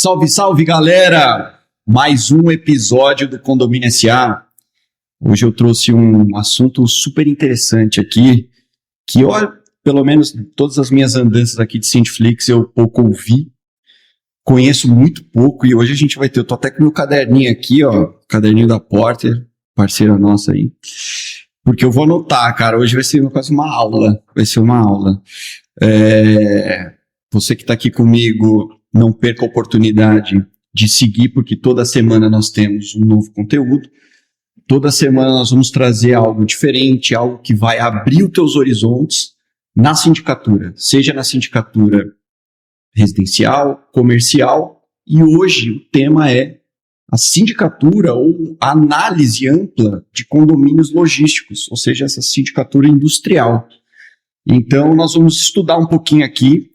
Salve, salve, galera! Mais um episódio do Condomínio SA. Hoje eu trouxe um assunto super interessante aqui, que eu, pelo menos todas as minhas andanças aqui de Cintiflix, eu pouco ouvi, conheço muito pouco, e hoje a gente vai ter, eu tô até com meu caderninho aqui, ó, caderninho da Porter, parceira nossa aí, porque eu vou anotar, cara, hoje vai ser quase uma aula, Você que tá aqui comigo, não perca a oportunidade de seguir, porque toda semana nós temos um novo conteúdo. Toda semana nós vamos trazer algo diferente, algo que vai abrir os teus horizontes na sindicatura, seja na sindicatura residencial, comercial, e hoje o tema é a sindicatura ou a análise ampla de condomínios logísticos, ou seja, essa sindicatura industrial. Então nós vamos estudar um pouquinho aqui.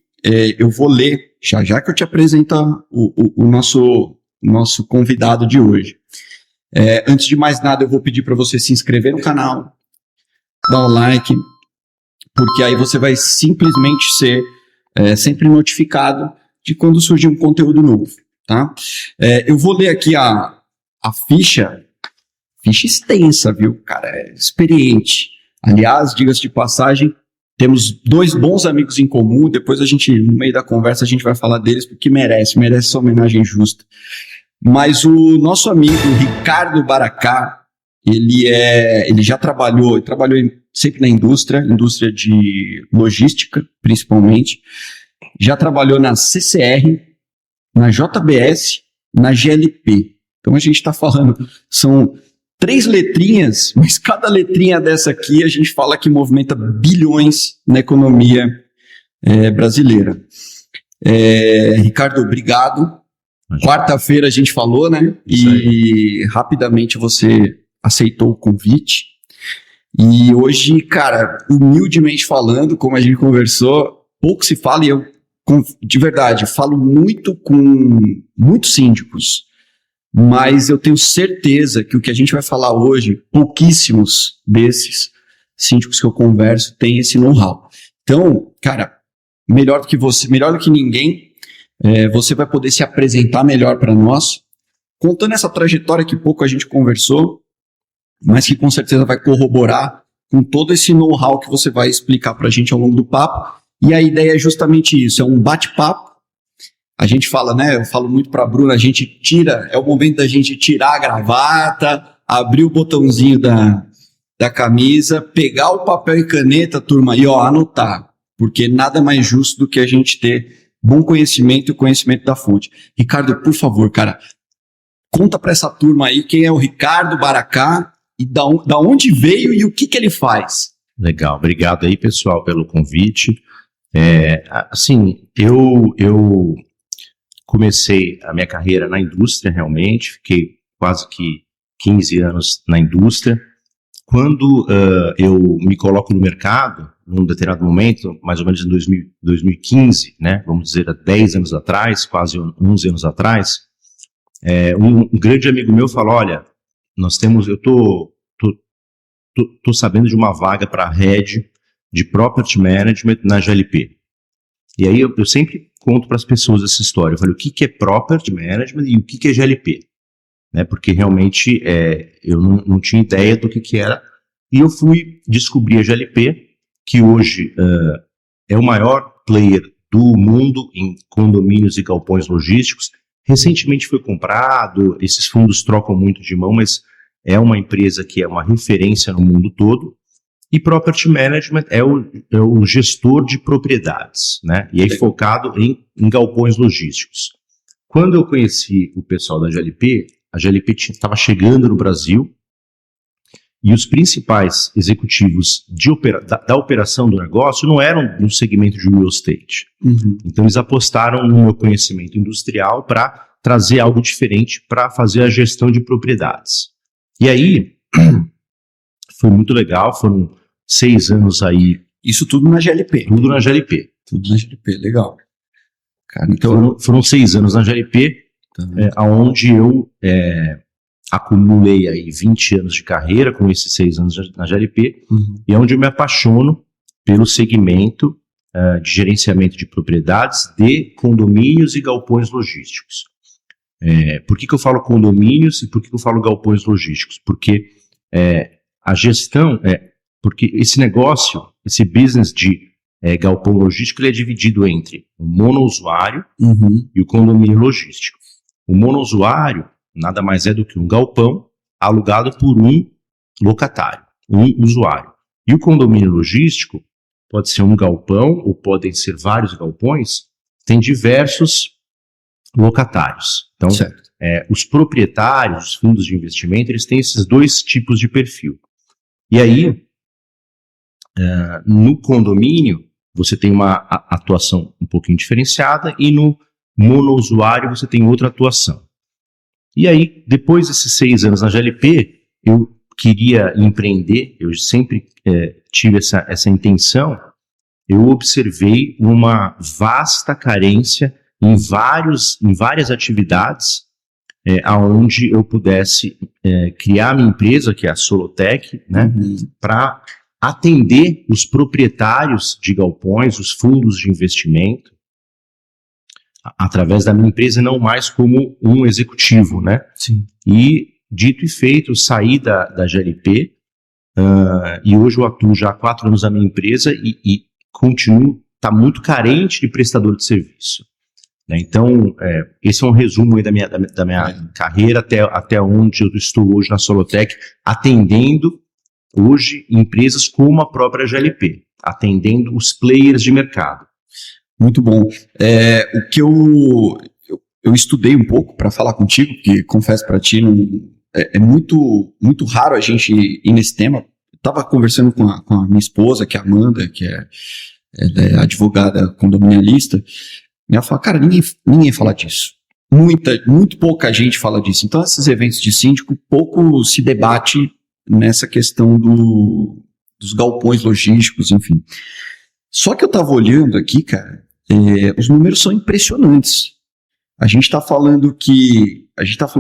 Eu vou ler, já que eu te apresento o nosso convidado de hoje. Antes de mais nada, eu vou pedir para você se inscrever no canal, dar um like, porque aí você vai simplesmente ser sempre notificado de quando surgir um conteúdo novo, tá? Eu vou ler aqui a ficha extensa, viu? Cara, é experiente. Aliás, diga-se de passagem, temos dois bons amigos em comum, depois a gente, no meio da conversa, a gente vai falar deles, porque merece essa homenagem justa. Mas o nosso amigo Ricardo Baracá, ele já trabalhou sempre na indústria de logística, principalmente. Já trabalhou na CCR, na JBS, na GLP. Então a gente está falando, são 3 letrinhas, mas cada letrinha dessa aqui a gente fala que movimenta bilhões na economia brasileira. Ricardo, obrigado. Quarta-feira a gente falou, né? E rapidamente você aceitou o convite. E hoje, cara, humildemente falando, como a gente conversou, pouco se fala, e eu, de verdade, falo muito com muitos síndicos, mas eu tenho certeza que o que a gente vai falar hoje, pouquíssimos desses síndicos que eu converso têm esse know-how. Então, cara, melhor do que ninguém, você vai poder se apresentar melhor para nós, contando essa trajetória que pouco a gente conversou, mas que com certeza vai corroborar com todo esse know-how que você vai explicar para a gente ao longo do papo. E a ideia é justamente isso, é um bate-papo. A gente fala, né? Eu falo muito para a Bruna, é o momento da gente tirar a gravata, abrir o botãozinho da camisa, pegar o papel e caneta, turma, e anotar, porque nada mais justo do que a gente ter bom conhecimento e o conhecimento da fonte. Ricardo, por favor, cara, conta para essa turma aí quem é o Ricardo Baracá e da onde veio e o que ele faz. Legal, obrigado aí, pessoal, pelo convite. Eu comecei a minha carreira na indústria, realmente, fiquei quase que 15 anos na indústria. Quando eu me coloco no mercado, num determinado momento, mais ou menos em 2015, né, vamos dizer, há 10 anos atrás, quase 11 anos atrás, um grande amigo meu falou, olha, eu tô sabendo de uma vaga para Head de Property Management na GLP. E aí eu sempre conto para as pessoas essa história. Eu falei, o que é Property Management e o que é GLP? Né, porque realmente eu não tinha ideia do que era. E eu fui descobrir a GLP, que hoje é o maior player do mundo em condomínios e galpões logísticos. Recentemente foi comprado, esses fundos trocam muito de mão, mas é uma empresa que é uma referência no mundo todo. E Property Management é o gestor de propriedades, né? E é focado em galpões logísticos. Quando eu conheci o pessoal da GLP, a GLP estava chegando no Brasil e os principais executivos da operação do negócio não eram no segmento de real estate. Uhum. Então eles apostaram no meu conhecimento industrial para trazer algo diferente para fazer a gestão de propriedades. E aí foi muito legal, foram 6 anos aí. Isso tudo na GLP? Tudo na GLP. Tudo na GLP, legal. Cara, então, foram 6 anos na GLP, onde eu acumulei aí 20 anos de carreira com esses 6 anos na GLP, e é onde eu me apaixono pelo segmento de gerenciamento de propriedades de condomínios e galpões logísticos. Por que eu falo condomínios e por que eu falo galpões logísticos? Porque a gestão, porque esse negócio, esse business de galpão logístico, ele é dividido entre o monousuário e o condomínio logístico. O monousuário nada mais é do que um galpão alugado por um locatário, um usuário. E o condomínio logístico pode ser um galpão ou podem ser vários galpões, tem diversos locatários. Então, os proprietários, os fundos de investimento, eles têm esses dois tipos de perfil. E aí, no condomínio, você tem uma atuação um pouquinho diferenciada e no monousuário você tem outra atuação. E aí, depois desses 6 anos na GLP, eu queria empreender, eu sempre tive essa intenção, eu observei uma vasta carência em várias atividades aonde eu pudesse criar minha empresa, que é a Solotec, né, para atender os proprietários de galpões, os fundos de investimento, através da minha empresa, não mais como um executivo, né? Sim. E, dito e feito, eu saí da GLP e hoje eu atuo já há 4 anos na minha empresa e continuo, está muito carente de prestador de serviço. Né? Então, esse é um resumo aí da minha carreira até onde eu estou hoje na Solotec, atendendo hoje empresas como a própria GLP, atendendo os players de mercado. Muito bom. O que eu estudei um pouco para falar contigo, que confesso para ti, é muito, muito raro a gente ir nesse tema. Eu estava conversando com a minha esposa, que é a Amanda, que ela é advogada condominialista, e ela fala, cara, ninguém fala disso. Muito pouca gente fala disso. Então, esses eventos de síndico, pouco se debate nessa questão dos galpões logísticos, enfim. Só que eu estava olhando aqui, cara, os números são impressionantes. A gente está falando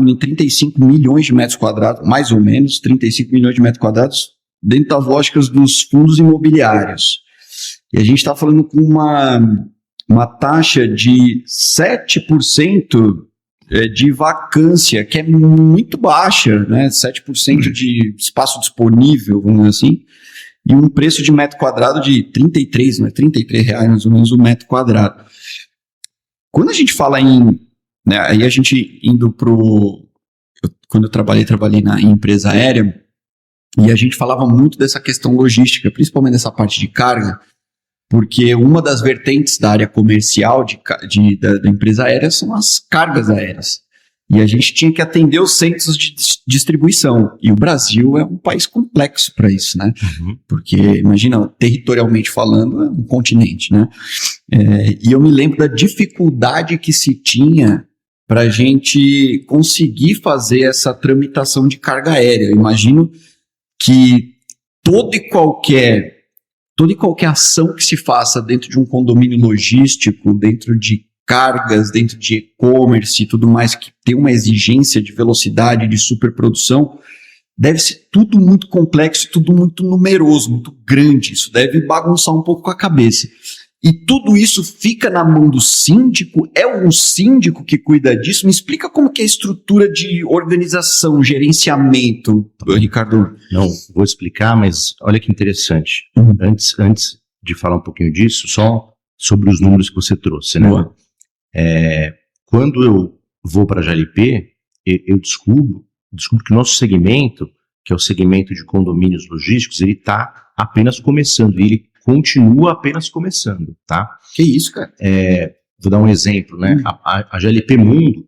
em 35 milhões de metros quadrados, mais ou menos, 35 milhões de metros quadrados, dentro das lógicas dos fundos imobiliários. E a gente está falando com uma taxa de 7% de vacância, que é muito baixa, né? 7% de espaço disponível, vamos dizer assim, e um preço de metro quadrado de 33, né? R$33 mais ou menos o metro quadrado. Quando a gente fala né, aí a gente indo quando eu trabalhei em empresa aérea, e a gente falava muito dessa questão logística, principalmente dessa parte de carga, porque uma das vertentes da área comercial da empresa aérea são as cargas aéreas. E a gente tinha que atender os centros de distribuição. E o Brasil é um país complexo para isso, né? Porque, imagina, territorialmente falando, é um continente, né? E eu me lembro da dificuldade que se tinha para a gente conseguir fazer essa tramitação de carga aérea. Eu imagino que toda e qualquer ação que se faça dentro de um condomínio logístico, dentro de cargas, dentro de e-commerce e tudo mais, que tem uma exigência de velocidade, de superprodução, deve ser tudo muito complexo, tudo muito numeroso, muito grande. Isso deve bagunçar um pouco com a cabeça. E tudo isso fica na mão do síndico? É um síndico que cuida disso? Me explica como que é a estrutura de organização, gerenciamento, Ricardo. Não, vou explicar, mas olha que interessante. Antes de falar um pouquinho disso, só sobre os números que você trouxe, né? Quando eu vou para a GLP, eu descubro que o nosso segmento, que é o segmento de condomínios logísticos, ele está apenas começando, ele continua apenas começando, tá? Que isso, cara? Vou dar um exemplo, né? A GLP Mundo,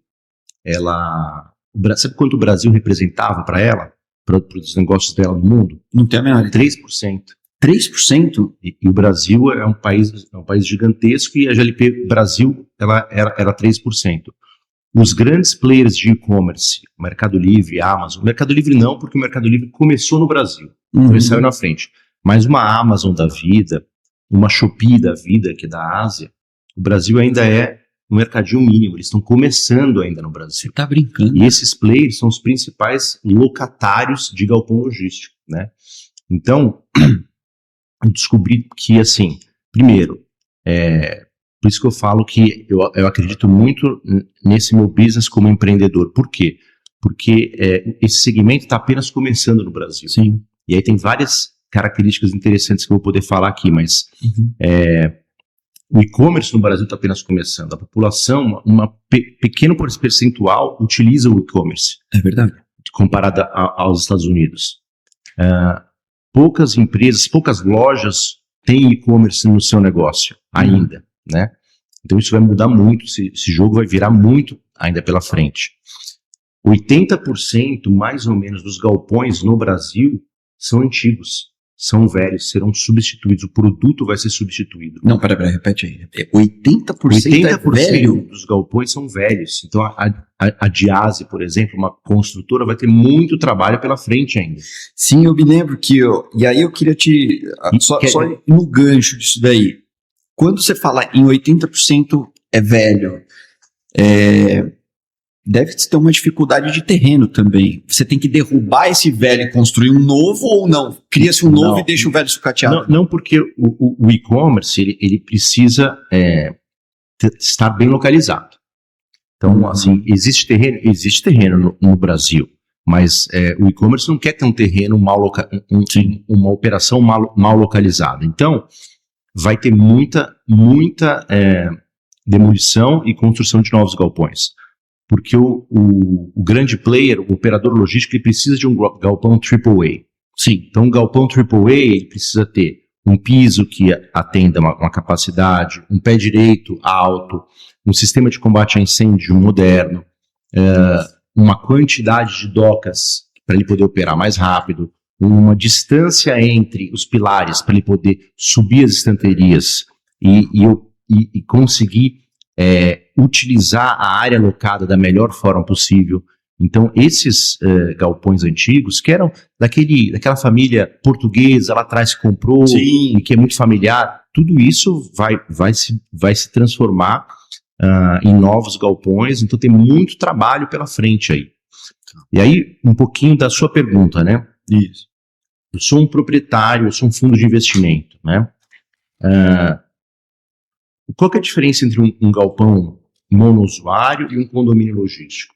sabe quanto o Brasil representava para ela, para os negócios dela no mundo? Não tem a menor ideia. 3%. 3%? E o Brasil é um país gigantesco e a GLP Brasil ela era 3%. Os grandes players de e-commerce, Mercado Livre, Amazon, Mercado Livre não, porque o Mercado Livre começou no Brasil, então ele saiu na frente. Mas uma Amazon da vida, uma Shopee da vida, que é da Ásia, o Brasil ainda é um mercadinho mínimo, eles estão começando ainda no Brasil. Você tá brincando. E esses players são os principais locatários de galpão logístico, né? Então, eu descobri que, assim, primeiro, Por isso que eu falo que eu acredito muito nesse meu business como empreendedor. Por quê? Porque esse segmento está apenas começando no Brasil. Sim. E aí tem várias características interessantes que eu vou poder falar aqui, mas o e-commerce no Brasil está apenas começando. A população, pequeno percentual, utiliza o e-commerce. É verdade. Comparada aos Estados Unidos. Poucas empresas, poucas lojas têm e-commerce no seu negócio ainda, né? Então isso vai mudar muito, esse jogo vai virar muito ainda pela frente. 80% mais ou menos dos galpões no Brasil são antigos, são velhos, serão substituídos, o produto vai ser substituído. Não, peraí, repete aí. 80% é velho? Dos galpões são velhos. Então a Diase, por exemplo, uma construtora, vai ter muito trabalho pela frente ainda. Sim, eu me lembro que e aí eu queria só ir no gancho disso daí. Quando você fala em 80% é velho, deve ter uma dificuldade de terreno também. Você tem que derrubar esse velho e construir um novo ou não? Cria-se um novo e deixa o velho sucateado? Não, porque o e-commerce ele precisa estar bem localizado. Então, assim, existe terreno no Brasil, mas o e-commerce não quer ter um terreno uma operação mal localizada. Então, vai ter muita demolição e construção de novos galpões. Porque o grande player, o operador logístico, ele precisa de um galpão AAA. Sim. Então, um galpão AAA, ele precisa ter um piso que atenda uma capacidade, um pé direito alto, um sistema de combate a incêndio moderno, uma quantidade de docas para ele poder operar mais rápido, uma distância entre os pilares para ele poder subir as estanterias e conseguir utilizar a área alocada da melhor forma possível. Então, esses galpões antigos, que eram daquela família portuguesa lá atrás que comprou, sim, e que é muito familiar, tudo isso vai se transformar em novos galpões, então tem muito trabalho pela frente aí. E aí, um pouquinho da sua pergunta, né? Isso. Eu sou um proprietário, eu sou um fundo de investimento, né? Qual que é a diferença entre um galpão monousuário e um condomínio logístico?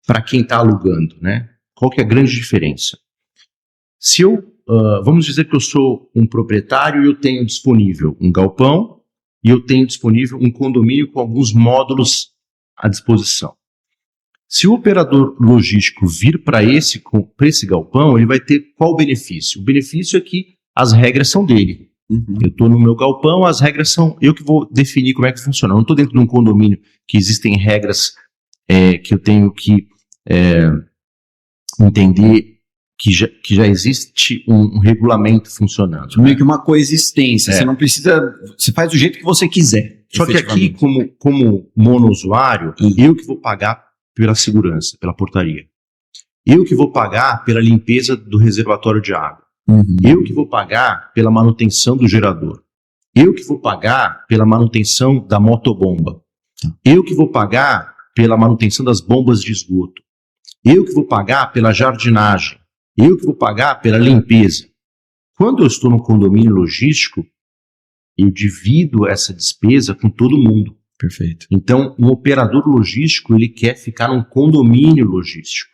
Para quem está alugando, né? Qual que é a grande diferença? Se vamos dizer que eu sou um proprietário e eu tenho disponível um galpão e eu tenho disponível um condomínio com alguns módulos à disposição. Se o operador logístico vir para esse galpão, ele vai ter qual benefício? O benefício é que as regras são dele. Uhum. Eu estou no meu galpão, as regras são eu que vou definir como é que funciona. Eu não estou dentro de um condomínio que existem regras que eu tenho que entender que já existe um regulamento funcionando. Meio que uma coexistência. Você não precisa. Você faz do jeito que você quiser. Só que aqui, como monousuário, eu que vou pagar pela segurança, pela portaria. Eu que vou pagar pela limpeza do reservatório de água. Uhum. Eu que vou pagar pela manutenção do gerador. Eu que vou pagar pela manutenção da motobomba. Eu que vou pagar pela manutenção das bombas de esgoto. Eu que vou pagar pela jardinagem. Eu que vou pagar pela limpeza. Quando eu estou no condomínio logístico, eu divido essa despesa com todo mundo. Perfeito. Então, um operador logístico, ele quer ficar num condomínio logístico.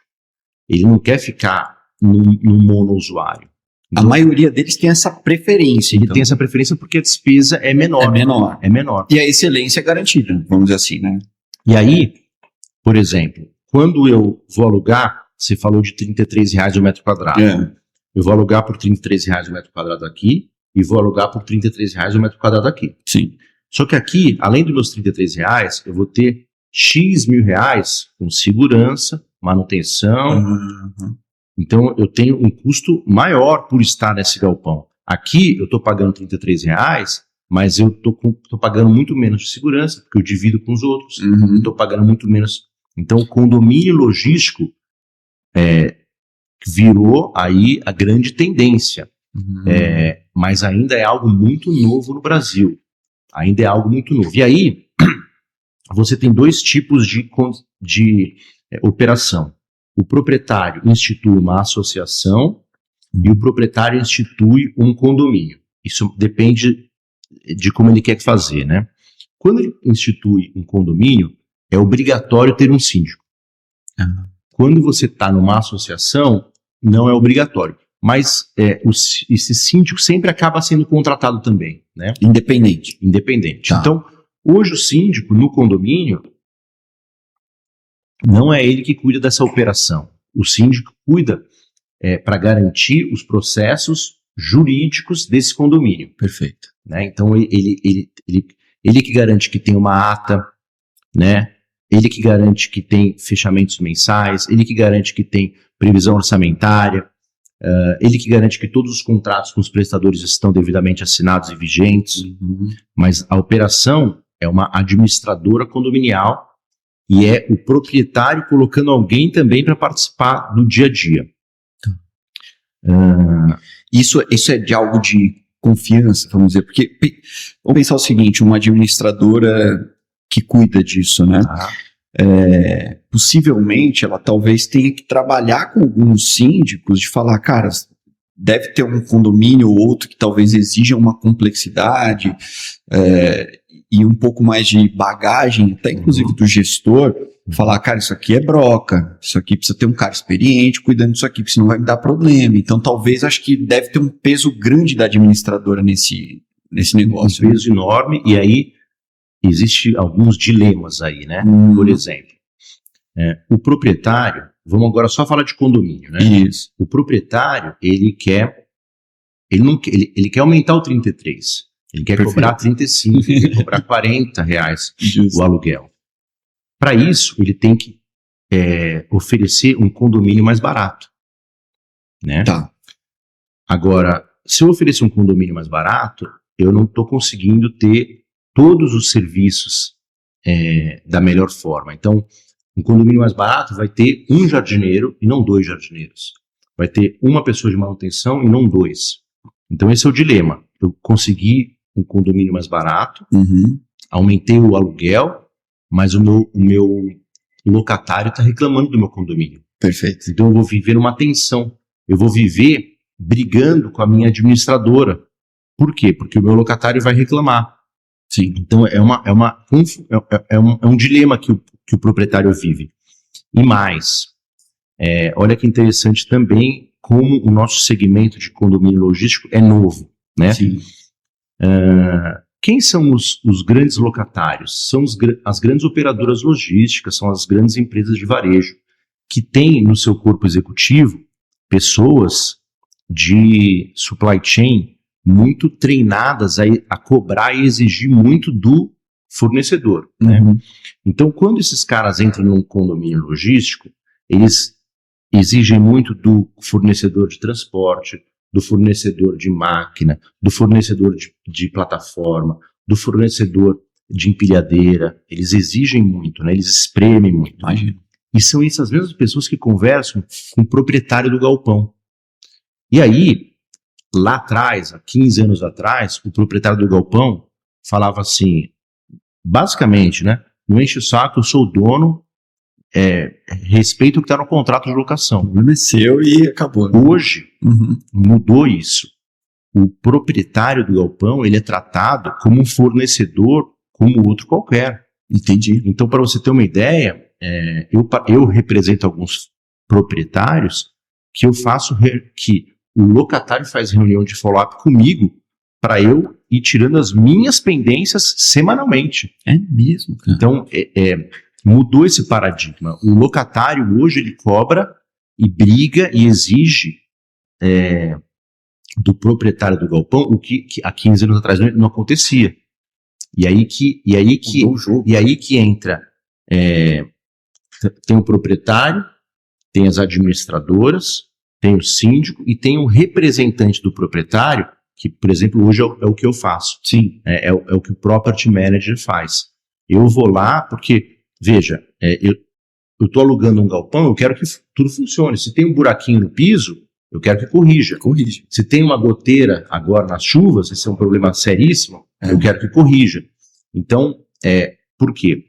Ele não quer ficar num monousuário. A maioria deles tem essa preferência. Ele tem essa preferência porque a despesa é menor. É menor. E a excelência é garantida, vamos dizer assim, né? E aí, por exemplo, quando eu vou alugar, você falou de R$33 o metro quadrado. Eu vou alugar por R$33 o metro quadrado aqui e vou alugar por R$33 o metro quadrado aqui. Sim. Só que aqui, além dos meus R$33, eu vou ter X mil reais com segurança, manutenção. Uhum. Então, eu tenho um custo maior por estar nesse galpão. Aqui, eu estou pagando R$33, mas eu estou pagando muito menos de segurança, porque eu divido com os outros. Uhum. Estou pagando muito menos. Então, o condomínio logístico virou aí a grande tendência. Uhum. Mas ainda é algo muito novo no Brasil. Ainda é algo muito novo. E aí, você tem dois tipos de operação. O proprietário institui uma associação e o proprietário institui um condomínio. Isso depende de como ele quer fazer, né? Quando ele institui um condomínio, é obrigatório ter um síndico. Quando você está numa associação, não é obrigatório. Mas esse síndico sempre acaba sendo contratado também, né? Independente. Independente. Tá. Então, hoje o síndico no condomínio não é ele que cuida dessa operação. O síndico cuida para garantir os processos jurídicos desse condomínio. Perfeito. Né? Então, ele que garante que tem uma ata, né? Ele que garante que tem fechamentos mensais, ele que garante que tem previsão orçamentária, ele que garante que todos os contratos com os prestadores estão devidamente assinados e vigentes, mas a operação é uma administradora condominial e é o proprietário colocando alguém também para participar do dia a dia. Isso é de algo de confiança, vamos dizer, porque vamos pensar o seguinte, uma administradora que cuida disso, né? Possivelmente ela talvez tenha que trabalhar com alguns síndicos de falar, cara, deve ter um condomínio ou outro que talvez exija uma complexidade e um pouco mais de bagagem, até inclusive do gestor, falar, cara, isso aqui é broca, isso aqui precisa ter um cara experiente cuidando disso aqui, porque senão vai me dar problema. Então talvez, acho que deve ter um peso grande da administradora nesse negócio. Um peso enorme, e aí existem alguns dilemas aí, né? Por exemplo, o proprietário, vamos agora só falar de condomínio, né? Isso. O proprietário, ele quer aumentar o 33, ele quer Perfeito. cobrar 35, ele quer cobrar R$40 Justo. o aluguel. Para isso, ele tem que oferecer um condomínio mais barato, né? Tá. Agora, se eu oferecer um condomínio mais barato, eu não estou conseguindo ter todos os serviços da melhor forma. Então, um condomínio mais barato vai ter um jardineiro e não 2 jardineiros. Vai ter uma pessoa de manutenção e não 2. Então, esse é o dilema. Eu consegui um condomínio mais barato, aumentei o aluguel, mas o meu locatário está reclamando do meu condomínio. Perfeito. Então, eu vou viver uma tensão. Eu vou viver brigando com a minha administradora. Por quê? Porque o meu locatário vai reclamar. Sim. Então, é um dilema que o proprietário vive. E mais, olha que interessante também como o nosso segmento de condomínio logístico é novo, né? Sim. Quem são os grandes locatários? São as grandes operadoras logísticas, são as grandes empresas de varejo, que têm no seu corpo executivo pessoas de supply chain muito treinadas a cobrar e exigir muito do fornecedor, né? Então, quando esses caras entram num condomínio logístico, eles exigem muito do fornecedor de transporte, do fornecedor de máquina, do fornecedor de plataforma, do fornecedor de empilhadeira. Eles exigem muito, né? Eles espremem muito. Imagina. E são essas mesmas pessoas que conversam com o proprietário do galpão. E aí, lá atrás, há 15 anos atrás, o proprietário do galpão falava assim, basicamente, né? Não enche o saco, eu sou o dono, respeito o que está no contrato de locação. O problema é seu e acabou. Né? Hoje, mudou isso. O proprietário do galpão, ele é tratado como um fornecedor, como outro qualquer. Entendi. Então, para você ter uma ideia, eu represento alguns proprietários que eu faço que o locatário faz reunião de follow-up comigo para eu ir tirando as minhas pendências semanalmente. É mesmo, cara. Então, mudou esse paradigma. O locatário hoje ele cobra e briga e exige do proprietário do galpão o que há 15 anos atrás não acontecia. E aí que entra tem o proprietário, tem as administradoras, tem o síndico e tem o representante do proprietário, que, por exemplo, hoje é o que eu faço. Sim. É o que o Property Manager faz. Eu vou lá porque, veja, eu estou alugando um galpão, eu quero que tudo funcione. Se tem um buraquinho no piso, eu quero que corrija. Corrige. Se tem uma goteira agora nas chuvas, esse é um problema seríssimo, eu quero que corrija. Então, por quê?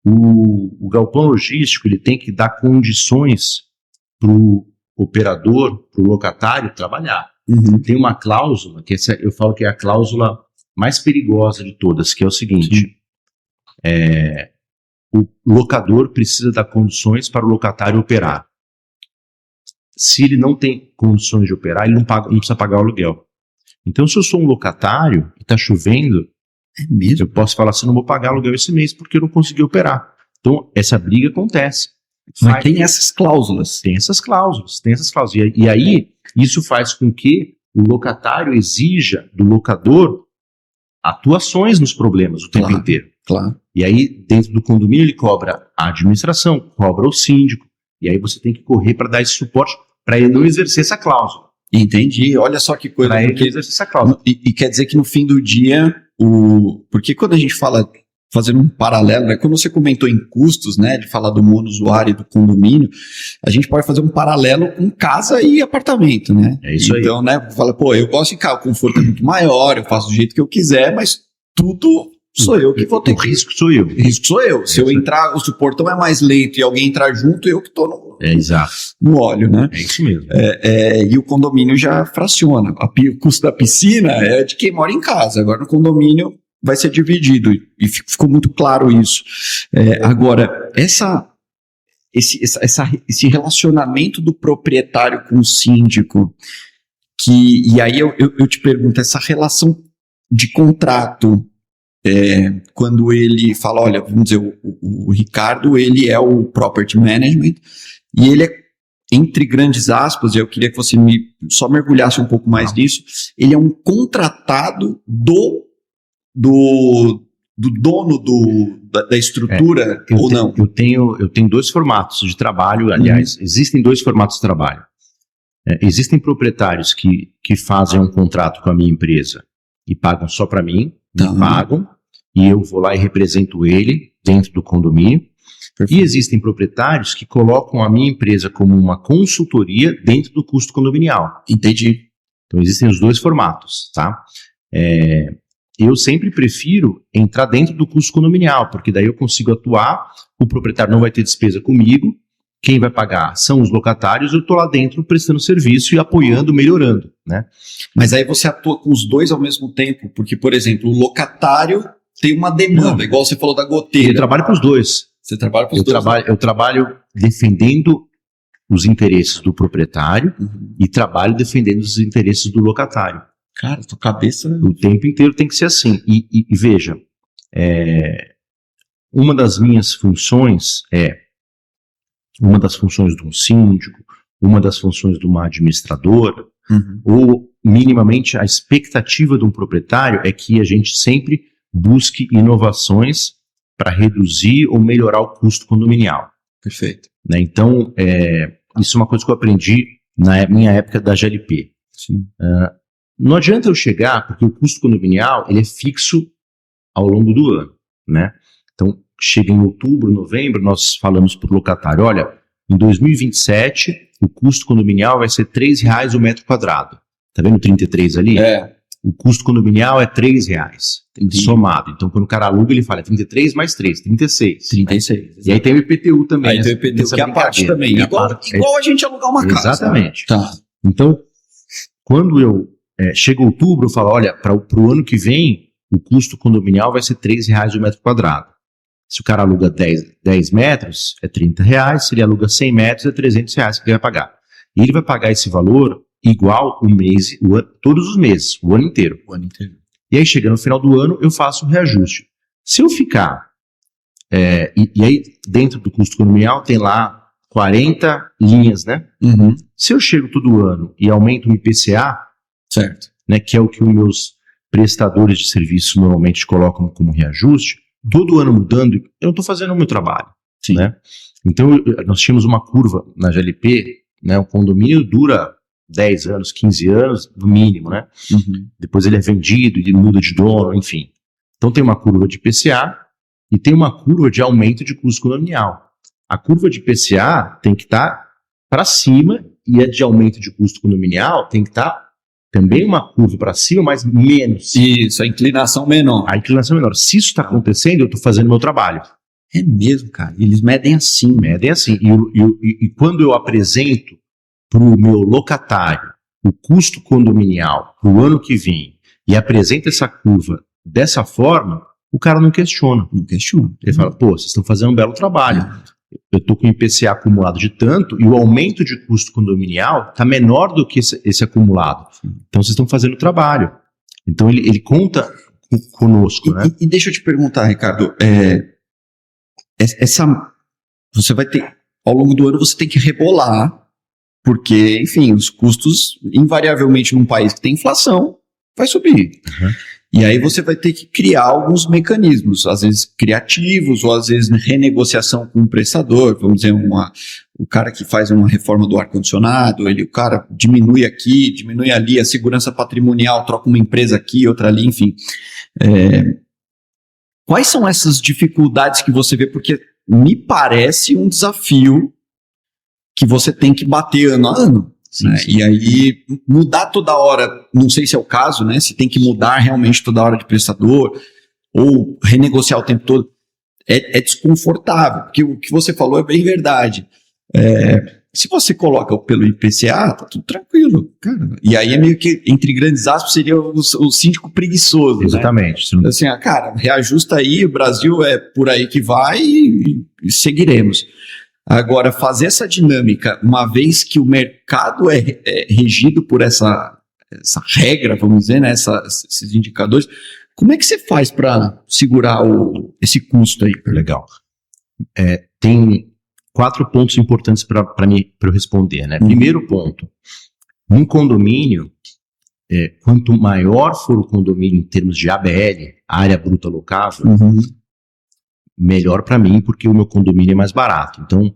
O galpão logístico ele tem que dar condições para o operador, para o locatário trabalhar. Tem uma cláusula, que eu falo que é a cláusula mais perigosa de todas, que é o seguinte: o locador precisa dar condições para o locatário operar. Se ele não tem condições de operar, ele não precisa pagar o aluguel. Então, se eu sou um locatário e está chovendo, eu posso falar assim: não vou pagar aluguel esse mês porque eu não consegui operar. Então, essa briga acontece. Mas tem essas cláusulas. Tem essas cláusulas. E aí, isso faz com que o locatário exija do locador atuações nos problemas o tempo inteiro. Claro. E aí, dentro do condomínio, ele cobra a administração, cobra o síndico. E aí você tem que correr para dar esse suporte para ele não exercer essa cláusula. Entendi. Olha só que coisa. Para ele não exercer essa cláusula. E quer dizer que no fim do dia, porque quando a gente fala, fazendo um paralelo, né, quando você comentou em custos, né, de falar do monousuário e do condomínio, a gente pode fazer um paralelo com casa e apartamento, né? É isso aí. Então, né, fala, pô, eu gosto de carro, o conforto é muito maior, eu faço do jeito que eu quiser, mas tudo sou eu que vou ter. O risco sou eu. O risco sou eu. Se eu entrar, o suportão é mais lento e alguém entrar junto, eu que estou exato. No óleo, né? É isso mesmo. E o condomínio já fraciona. O custo da piscina é de quem mora em casa. Agora no condomínio vai ser dividido. E ficou muito claro isso. Agora, esse relacionamento do proprietário com o síndico, e aí eu te pergunto, essa relação de contrato, quando ele fala, olha, vamos dizer, o Ricardo, ele é o property management, e ele é, entre grandes aspas, e eu queria que você só mergulhasse um pouco mais nisso, ele é um contratado do dono da estrutura, ou não? Eu tenho dois formatos de trabalho, aliás, existem dois formatos de trabalho. Existem proprietários que fazem um contrato com a minha empresa e pagam só para mim, me pagam, e eu vou lá e represento ele dentro do condomínio. Perfeito. E existem proprietários que colocam a minha empresa como uma consultoria dentro do custo condominial. Entendi. Então existem os dois formatos, tá? Eu sempre prefiro entrar dentro do custo condominial, porque daí eu consigo atuar, o proprietário não vai ter despesa comigo, quem vai pagar são os locatários, eu estou lá dentro prestando serviço e apoiando, melhorando, né? Mas aí você atua com os dois ao mesmo tempo, porque, por exemplo, o locatário tem uma demanda, igual você falou da goteira. Eu trabalho para os dois. Você trabalha para os dois? Eu trabalho defendendo os interesses do proprietário e trabalho defendendo os interesses do locatário. Cara, tua cabeça... O tempo inteiro tem que ser assim. E veja, uma das minhas funções uma das funções de um síndico, uma das funções de uma administradora, ou minimamente a expectativa de um proprietário é que a gente sempre busque inovações para reduzir ou melhorar o custo condominial. Perfeito. Né? Então, isso é uma coisa que eu aprendi na minha época da GLP. Sim. Não adianta eu chegar, porque o custo condominial ele é fixo ao longo do ano, né? Então, chega em outubro, novembro, nós falamos para o locatário, olha, em 2027, o custo condominial vai ser R$3 o metro quadrado. Tá vendo o 33 ali? O custo condominial é R$3, somado. Então, quando o cara aluga, ele fala 33 mais 3, 36. 36. E aí tem o IPTU também. Aí tem o IPTU, que é a parte também. Igual a gente alugar uma casa. Exatamente. Tá. Então, quando chega outubro, eu falo, olha, para o ano que vem, o custo condominial vai ser R$3 o metro quadrado. Se o cara aluga 10 metros, é R$30. Se ele aluga 100 metros, é R$300 que ele vai pagar. E ele vai pagar esse valor igual todos os meses, o ano inteiro. E aí, chega no final do ano, eu faço um reajuste. Se eu ficar... E aí, dentro do custo condominial, tem lá 40 linhas, né? Se eu chego todo ano e aumento o IPCA, certo, né, que é o que os meus prestadores de serviço normalmente colocam como reajuste, todo ano mudando, eu não estou fazendo o meu trabalho. Né? Então, nós tínhamos uma curva na GLP, né, o condomínio dura 10 anos, 15 anos, no mínimo, né? Depois ele é vendido, ele muda de dono, enfim. Então tem uma curva de IPCA e tem uma curva de aumento de custo condominial. A curva de IPCA tem que estar para cima e a de aumento de custo condominial tem que estar também uma curva para cima, mas menos. Isso, a inclinação menor. A inclinação menor. Se isso está acontecendo, eu estou fazendo o meu trabalho. É mesmo, cara. Eles medem assim. Medem assim. E quando eu apresento para o meu locatário o custo condominial para o ano que vem e apresento essa curva dessa forma, o cara não questiona. Não questiona. Ele fala, pô, vocês estão fazendo um belo trabalho. Eu estou com o IPCA acumulado de tanto e o aumento de custo condominial está menor do que esse acumulado. Então, vocês estão fazendo o trabalho. Então, ele conta conosco, né? E deixa eu te perguntar, Ricardo, você vai ter, ao longo do ano, você tem que rebolar, porque, enfim, os custos, invariavelmente, num país que tem inflação, vai subir. Uhum. E aí você vai ter que criar alguns mecanismos, às vezes criativos, ou às vezes renegociação com o prestador, vamos dizer, o cara que faz uma reforma do ar-condicionado, o cara diminui aqui, diminui ali, a segurança patrimonial, troca uma empresa aqui, outra ali, enfim. Quais são essas dificuldades que você vê? Porque me parece um desafio que você tem que bater ano a ano. Sim, né? sim. E aí, mudar toda hora, não sei se é o caso, né? Se tem que mudar realmente toda hora de prestador, ou renegociar o tempo todo, é desconfortável, porque o que você falou é bem verdade. Se você coloca pelo IPCA, tá tudo tranquilo, cara. E aí é meio que, entre grandes aspas, seria o síndico preguiçoso. Exatamente. Né? Assim, cara, reajusta aí, o Brasil é por aí que vai e seguiremos. Agora, fazer essa dinâmica, uma vez que o mercado é regido por essa regra, vamos dizer, né, esses indicadores, como é que você faz para segurar esse custo aí? Legal. Tem 4 pontos importantes para eu responder, né? Primeiro ponto, num condomínio, quanto maior for o condomínio em termos de ABL, área bruta locável, melhor para mim, porque o meu condomínio é mais barato. Então,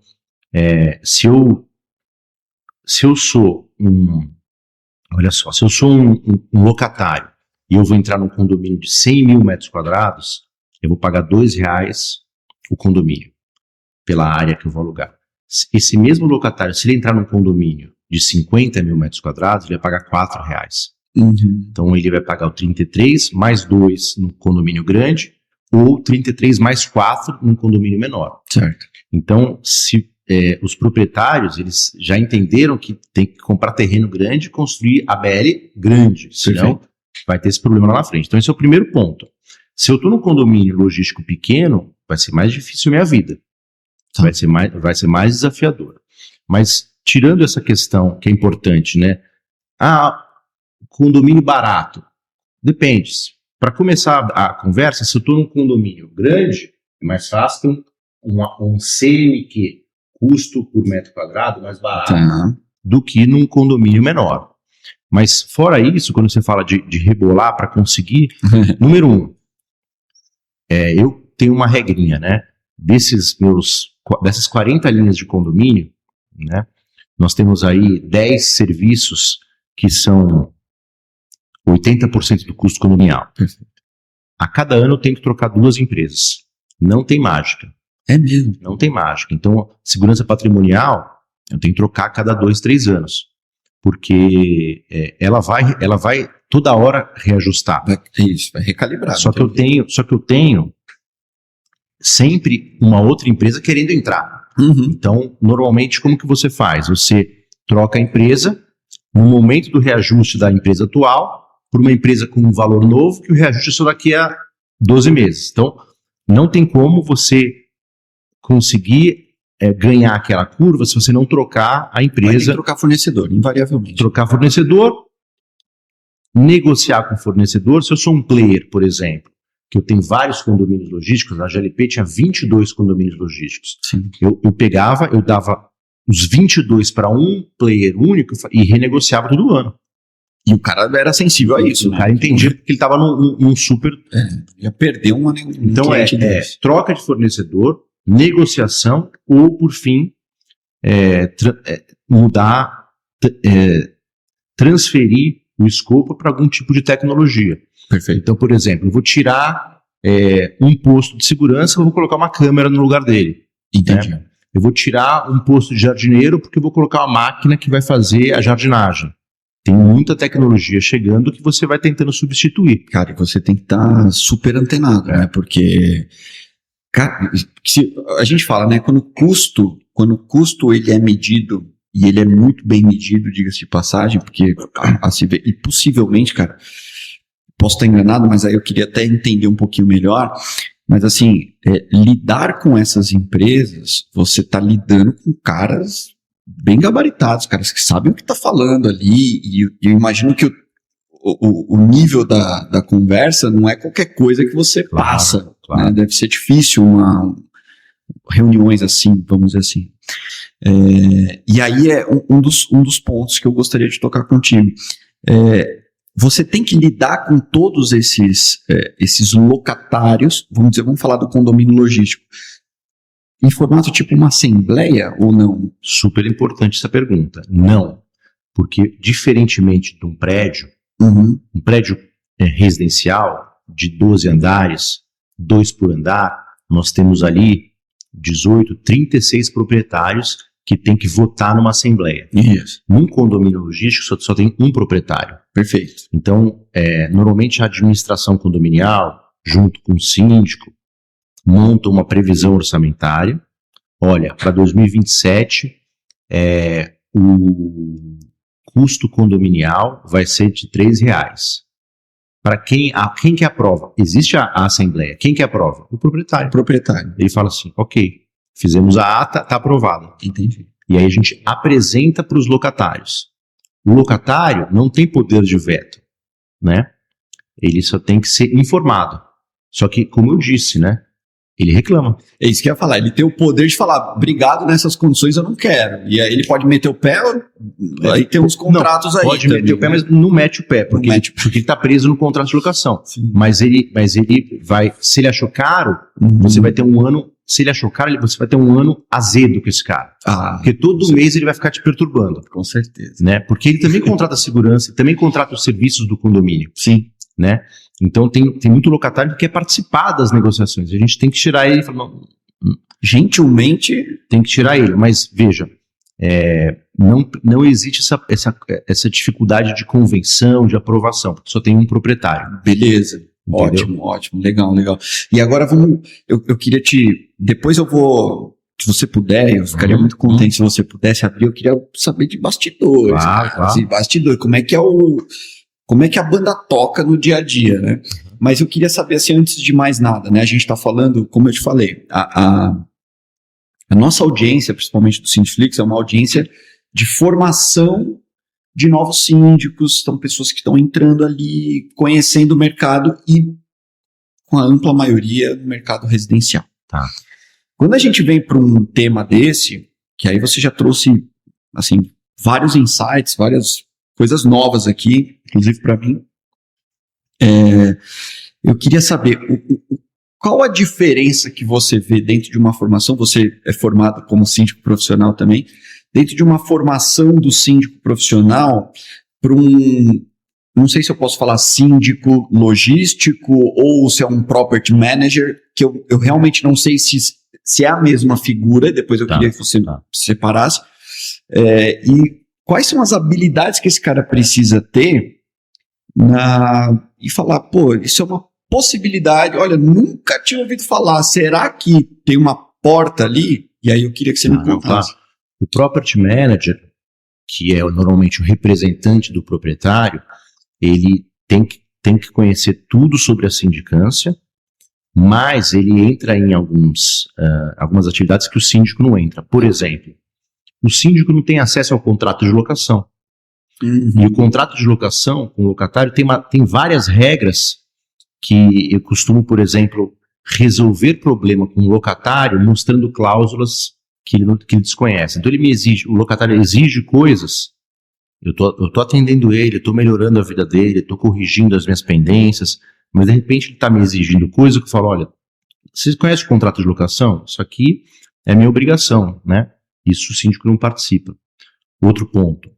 se eu sou olha só, se eu sou um locatário e eu vou entrar num condomínio de 100 mil metros quadrados, eu vou pagar R$2 o condomínio, pela área que eu vou alugar. Esse mesmo locatário, se ele entrar num condomínio de 50 mil metros quadrados, ele vai pagar R$4. Então, ele vai pagar o 33 mais 2 no condomínio grande, ou 33 mais 4 num condomínio menor. Certo. Então, se os proprietários, eles já entenderam que tem que comprar terreno grande e construir ABL grande, senão vai ter esse problema lá na frente. Então, esse é o primeiro ponto. Se eu estou num condomínio logístico pequeno, vai ser mais difícil a minha vida. Vai ser mais desafiador. Mas, tirando essa questão que é importante, né? Condomínio barato. Depende. Para começar a conversa, se eu estou num condomínio grande, é mais fácil ter um CMQ, custo por metro quadrado, mais barato, do que num condomínio menor. Mas fora isso, quando você fala de rebolar para conseguir, número 1, eu tenho uma regrinha, né? Dessas 40 linhas de condomínio, né? Nós temos aí 10 serviços que são 80% do custo condominial. Perfeito. A cada ano eu tenho que trocar 2 empresas. Não tem mágica. É mesmo? Não tem mágica. Então, segurança patrimonial, eu tenho que trocar a cada 2, 3 anos. Porque ela vai toda hora reajustar. Vai recalibrar. Só que eu tenho sempre uma outra empresa querendo entrar. Então, normalmente, como que você faz? Você troca a empresa no momento do reajuste da empresa atual por uma empresa com um valor novo, que o reajuste é só daqui a 12 meses. Então, não tem como você conseguir ganhar aquela curva se você não trocar a empresa. Vai ter que trocar fornecedor, invariavelmente. Trocar fornecedor, negociar com o fornecedor. Se eu sou um player, por exemplo, que eu tenho vários condomínios logísticos, a GLP tinha 22 condomínios logísticos. Sim. Eu dava os 22 para um player único e renegociava todo ano. E o cara era sensível a isso. O cara entendia porque ele estava num super... ia perder um então troca de fornecedor, negociação ou, por fim, transferir o escopo para algum tipo de tecnologia. Perfeito. Então, por exemplo, eu vou tirar um posto de segurança, eu vou colocar uma câmera no lugar dele. Entendi. Né? Eu vou tirar um posto de jardineiro porque eu vou colocar uma máquina que vai fazer a jardinagem. Tem muita tecnologia chegando que você vai tentando substituir. Cara, e você tem que estar super antenado, né? Porque, cara, a gente fala, né? Quando o custo ele é medido, e ele é muito bem medido, diga-se de passagem, porque e possivelmente, cara, posso estar enganado, mas aí eu queria até entender um pouquinho melhor. Mas assim, lidar com essas empresas, você está lidando com caras bem gabaritados, caras que sabem o que está falando ali, e eu imagino que o nível da conversa não é qualquer coisa que você passa. Claro. Né? Deve ser difícil reuniões assim, vamos dizer assim. E aí é um dos pontos que eu gostaria de tocar contigo. Você tem que lidar com todos esses locatários, vamos falar do condomínio logístico, em formato tipo uma assembleia ou não? Super importante essa pergunta. Não, porque diferentemente de um prédio, um prédio residencial de 12 andares, 2 por andar, nós temos ali 36 proprietários que tem que votar numa assembleia. Isso. Num condomínio logístico só tem um proprietário. Perfeito. Então, normalmente a administração condominial, junto com o síndico, monta uma previsão orçamentária. Olha, para 2027, o custo condominial vai ser de R$3. Para quem que aprova? Existe a assembleia. Quem que aprova? O proprietário. Ele fala assim, ok, fizemos a ata, está aprovada. Entendi. E aí a gente apresenta para os locatários. O locatário não tem poder de veto, né? Ele só tem que ser informado. Só que, como eu disse, né? Ele reclama. É isso que eu ia falar. Ele tem o poder de falar, obrigado, nessas condições eu não quero. E aí ele pode meter o pé, aí tem uns contratos não, aí. Pode meter o pé, mas não mete o pé, porque ele está preso no contrato de locação. Sim. Mas ele vai, se ele achou caro, você vai ter um ano, se ele achou caro, você vai ter um ano azedo com esse cara. Porque todo mês ele vai ficar te perturbando. Com certeza. Né? Porque ele também contrata segurança, também contrata os serviços do condomínio. Sim. Né? Então tem muito locatário que quer participar das negociações. A gente tem que tirar ele. Gentilmente tem que tirar ele. Mas veja, não existe essa dificuldade de convenção, de aprovação, porque só tem um proprietário. Beleza. Entendeu? Ótimo, legal. E agora eu queria depois eu vou, se você puder, eu ficaria muito contente se você pudesse abrir, eu queria saber de bastidores. Claro. Assim, bastidores, como é que a banda toca no dia a dia, né? Mas eu queria saber, assim, antes de mais nada, né? A gente está falando, como eu te falei, a nossa audiência, principalmente do Síndiflix, é uma audiência de formação de novos síndicos, são pessoas que estão entrando ali, conhecendo o mercado e com a ampla maioria do mercado residencial. Tá. Quando a gente vem para um tema desse, que aí você já trouxe, assim, vários insights, várias coisas novas aqui, inclusive para mim. Eu queria saber qual a diferença que você vê dentro de uma formação, você é formado como síndico profissional também, dentro de uma formação do síndico profissional para não sei se eu posso falar síndico logístico ou se é um property manager, que eu realmente não sei se é a mesma figura, depois eu queria que você separasse, e quais são as habilidades que esse cara precisa ter e falar, pô, isso é uma possibilidade, olha, nunca tinha ouvido falar, será que tem uma porta ali? E aí eu queria que você me contasse. O property manager, que é normalmente o representante do proprietário, ele tem que conhecer tudo sobre a sindicância, mas ele entra em algumas atividades que o síndico não entra. Por exemplo, o síndico não tem acesso ao contrato de locação. E o contrato de locação com o locatário tem várias regras que eu costumo, por exemplo, resolver problema com o locatário mostrando cláusulas que ele desconhece. Então o locatário exige coisas, eu tô atendendo ele, eu tô melhorando a vida dele, eu tô corrigindo as minhas pendências, mas de repente ele está me exigindo coisa que eu falo, olha, vocês conhecem o contrato de locação? Isso aqui é minha obrigação, né? Isso o síndico não participa. Outro ponto,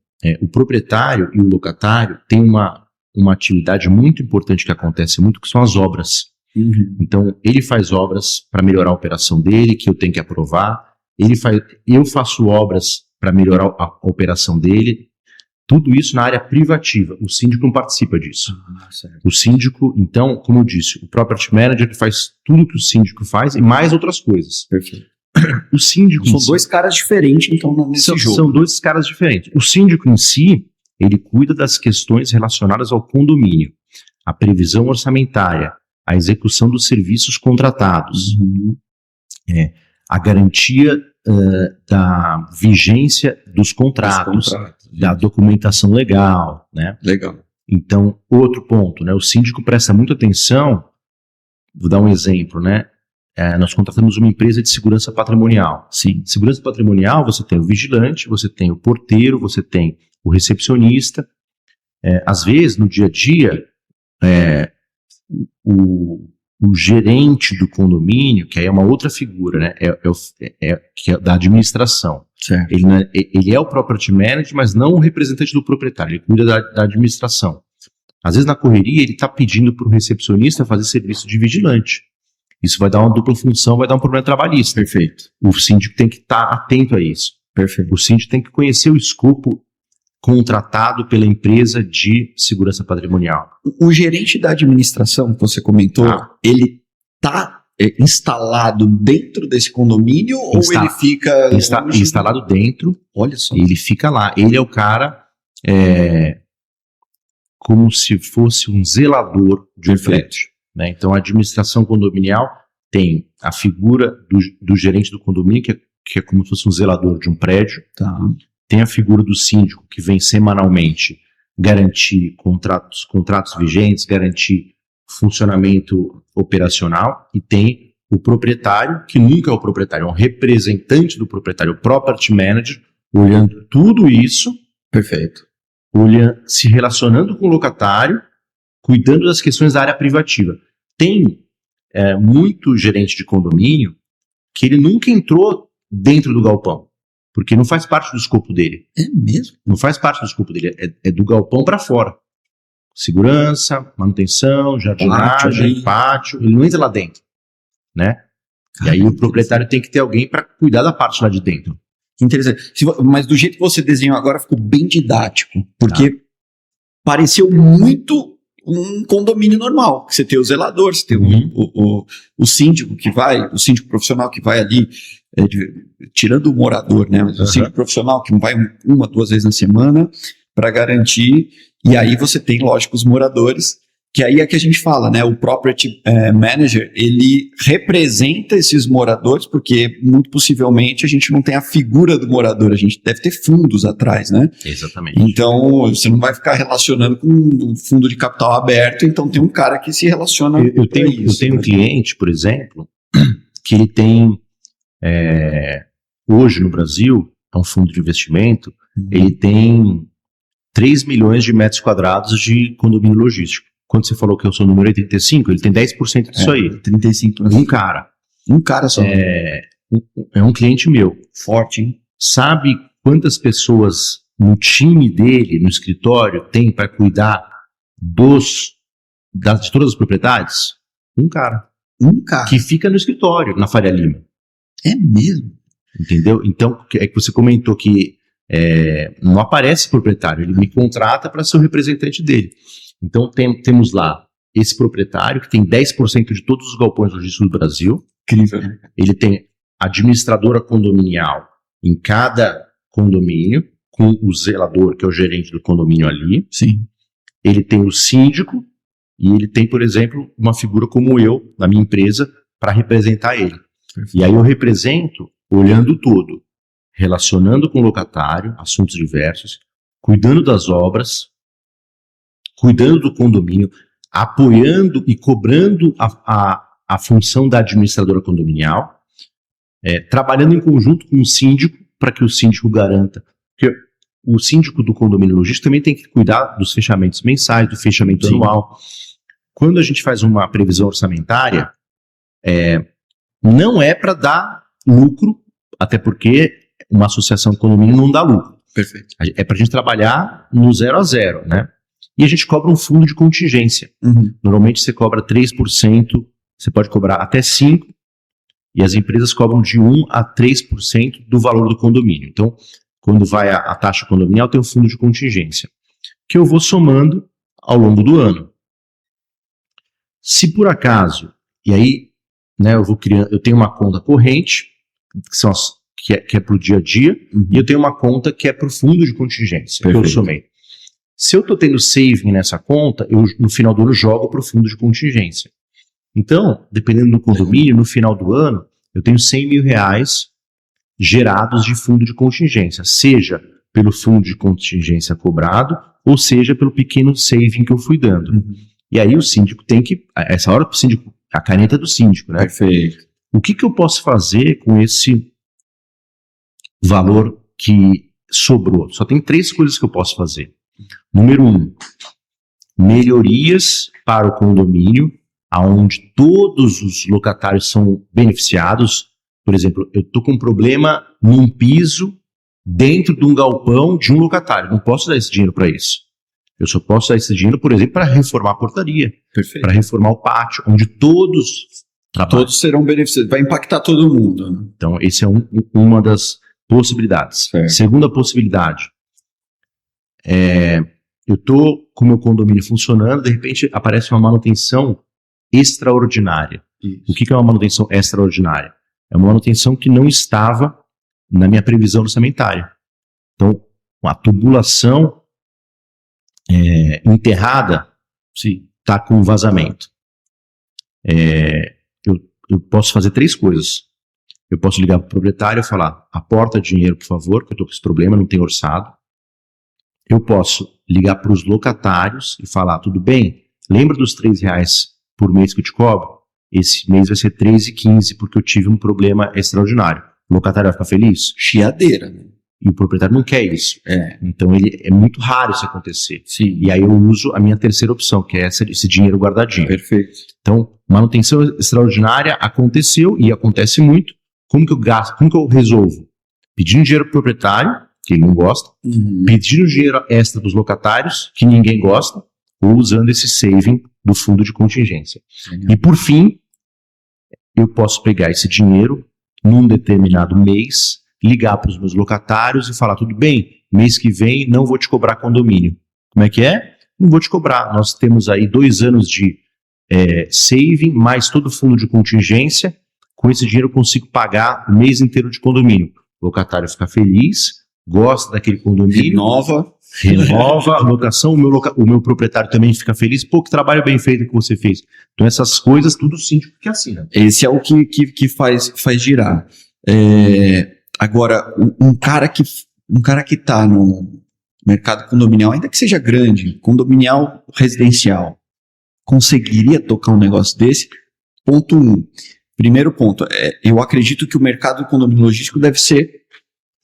o proprietário e o locatário têm uma atividade muito importante que acontece muito, que são as obras. Então, ele faz obras para melhorar a operação dele, que eu tenho que aprovar, eu faço obras para melhorar a operação dele, tudo isso na área privativa. O síndico não participa disso. O síndico, então, como eu disse, o property manager que faz tudo que o síndico faz e mais outras coisas. Perfeito. O síndico são dois caras diferentes, então, nesse jogo. São dois caras diferentes. O síndico em si, ele cuida das questões relacionadas ao condomínio. a previsão orçamentária, a execução dos serviços contratados, a garantia da vigência dos contratos, da documentação legal, né? Legal. Então, outro ponto, né? O síndico presta muita atenção, vou dar um exemplo, né? Nós contratamos uma empresa de segurança patrimonial. Sim. Segurança patrimonial, você tem o vigilante, você tem o porteiro, você tem o recepcionista. Às vezes, no dia a dia, o gerente do condomínio, que aí é uma outra figura, né? Que é da administração. Certo. Ele é o property manager, mas não o representante do proprietário, ele cuida da administração. Às vezes, na correria, ele está pedindo para o recepcionista fazer serviço de vigilante. Isso vai dar uma dupla função, vai dar um problema trabalhista. Perfeito. O síndico tem que estar atento a isso. Perfeito. O síndico tem que conhecer o escopo contratado pela empresa de segurança patrimonial. O gerente da administração que você comentou, ele está instalado dentro desse condomínio ou ele fica... Instalado dentro. Olha só. Ele fica lá. Ele é o cara como se fosse um zelador de um prédio. Né? Então, a administração condominial tem a figura do gerente do condomínio, que é como se fosse um zelador de um prédio. Tá. Tem a figura do síndico, que vem semanalmente garantir contratos vigentes, garantir funcionamento operacional. E tem o proprietário, que nunca é o proprietário, é um representante do proprietário, o property manager, olhando tudo isso. Perfeito. Se relacionando com o locatário, cuidando das questões da área privativa. Tem muito gerente de condomínio que ele nunca entrou dentro do galpão, porque não faz parte do escopo dele. É mesmo? Não faz parte do escopo dele, é do galpão para fora. Segurança, manutenção, jardinagem, pátio, ele não entra lá dentro, né? E aí o proprietário tem que ter alguém para cuidar da parte lá de dentro. Que interessante. Mas do jeito que você desenhou agora ficou bem didático, porque pareceu muito um condomínio normal, que você tem o zelador, você tem o síndico que vai, o síndico profissional que vai ali, tirando o morador, né? Mas o síndico profissional que vai 1, 2 vezes na semana para garantir, e aí você tem, lógico, os moradores, que aí é que a gente fala, né? O property manager, ele representa esses moradores, porque muito possivelmente a gente não tem a figura do morador, a gente deve ter fundos atrás, né? Exatamente. Então, você não vai ficar relacionando com um fundo de capital aberto, então tem um cara que se relaciona eu tenho um cliente, por exemplo, que ele tem, hoje no Brasil, é um fundo de investimento, ele tem 3 milhões de metros quadrados de condomínio logístico. Quando você falou que eu sou o número 85, ele tem 10% disso aí. 35. Um cara. Um cara só. É um cliente meu. Forte, hein? Sabe quantas pessoas no time dele, no escritório, tem para cuidar de todas as propriedades? Um cara. Um cara. Que fica no escritório, na Faria Lima. É mesmo? Entendeu? Então, é que você comentou que não aparece proprietário, ele me contrata para ser o representante dele. Então temos lá esse proprietário que tem 10% de todos os galpões logísticos do Brasil. Incrível. Ele tem administradora condominial em cada condomínio, com o zelador, que é o gerente do condomínio ali. Sim. Ele tem o síndico e ele tem, por exemplo, uma figura como eu, na minha empresa, para representar ele. Perfeito. E aí eu represento olhando todo, relacionando com o locatário, assuntos diversos, cuidando das obras, cuidando do condomínio, apoiando e cobrando a função da administradora condominial, trabalhando em conjunto com o síndico, para que o síndico garanta. Porque o síndico do condomínio logístico também tem que cuidar dos fechamentos mensais, do fechamento anual. Quando a gente faz uma previsão orçamentária, não é para dar lucro, até porque uma associação de condomínio não dá lucro. Perfeito. É para a gente trabalhar no 0 a 0, né? E a gente cobra um fundo de contingência. Normalmente você cobra 3%, você pode cobrar até 5%, e as empresas cobram de 1 a 3% do valor do condomínio. Então, quando vai a taxa condominial, tem um fundo de contingência, que eu vou somando ao longo do ano. Se por acaso, e aí, né, eu tenho uma conta corrente, que é para o dia a dia, e eu tenho uma conta que é para o fundo de contingência, que eu somei. Se eu estou tendo saving nessa conta, eu no final do ano jogo para o fundo de contingência. Então, dependendo do condomínio, no final do ano, eu tenho 100 mil reais gerados de fundo de contingência, seja pelo fundo de contingência cobrado, ou seja pelo pequeno saving que eu fui dando. E aí o síndico tem que, essa hora o síndico, a caneta do síndico, né? Perfeito. O que eu posso fazer com esse valor que sobrou? Só tem 3 coisas que eu posso fazer. Número 1, melhorias para o condomínio, onde todos os locatários são beneficiados. Por exemplo, eu estou com um problema num piso dentro de um galpão de um locatário. Não posso dar esse dinheiro para isso. Eu só posso dar esse dinheiro, por exemplo, para reformar a portaria, para reformar o pátio, onde todos trabalham. Todos serão beneficiados. Vai impactar todo mundo. Então, esse é uma das possibilidades. Certo. Segunda possibilidade. Eu estou com o meu condomínio funcionando, de repente aparece uma manutenção extraordinária. Isso. O que é uma manutenção extraordinária? É uma manutenção que não estava na minha previsão orçamentária. Então, a tubulação enterrada está com vazamento. Eu posso fazer 3 coisas. Eu posso ligar para o proprietário e falar: aporta dinheiro, por favor, que eu estou com esse problema, não tenho orçado. Eu posso ligar para os locatários e falar: tudo bem, lembra dos R$3 por mês que eu te cobro? Esse mês vai ser R$3,15 porque eu tive um problema extraordinário. O locatário vai ficar feliz? Chiadeira, né? E o proprietário não quer isso. Então é muito raro isso acontecer. Sim. E aí eu uso a minha terceira opção, que é esse dinheiro guardadinho. Perfeito. Então, manutenção extraordinária aconteceu e acontece muito. Como que eu gasto? Como que eu resolvo? Pedindo dinheiro para o proprietário, que ele não gosta, pedindo dinheiro extra dos locatários, que ninguém gosta, ou usando esse saving do fundo de contingência. E por fim, eu posso pegar esse dinheiro num determinado mês, ligar para os meus locatários e falar: tudo bem, mês que vem não vou te cobrar condomínio. Como é que é? Não vou te cobrar. Nós temos aí 2 anos de saving, mais todo o fundo de contingência. Com esse dinheiro eu consigo pagar o mês inteiro de condomínio. O locatário fica feliz, gosta daquele condomínio, renova a locação, o meu proprietário também fica feliz. Pô, que trabalho bem feito que você fez. Então essas coisas, tudo o síndico que assina. Esse é o que faz girar. Agora, um cara que está no mercado condominial, ainda que seja grande, condominial residencial, conseguiria tocar um negócio desse? Ponto 1. Primeiro ponto, eu acredito que o mercado do condomínio logístico deve ser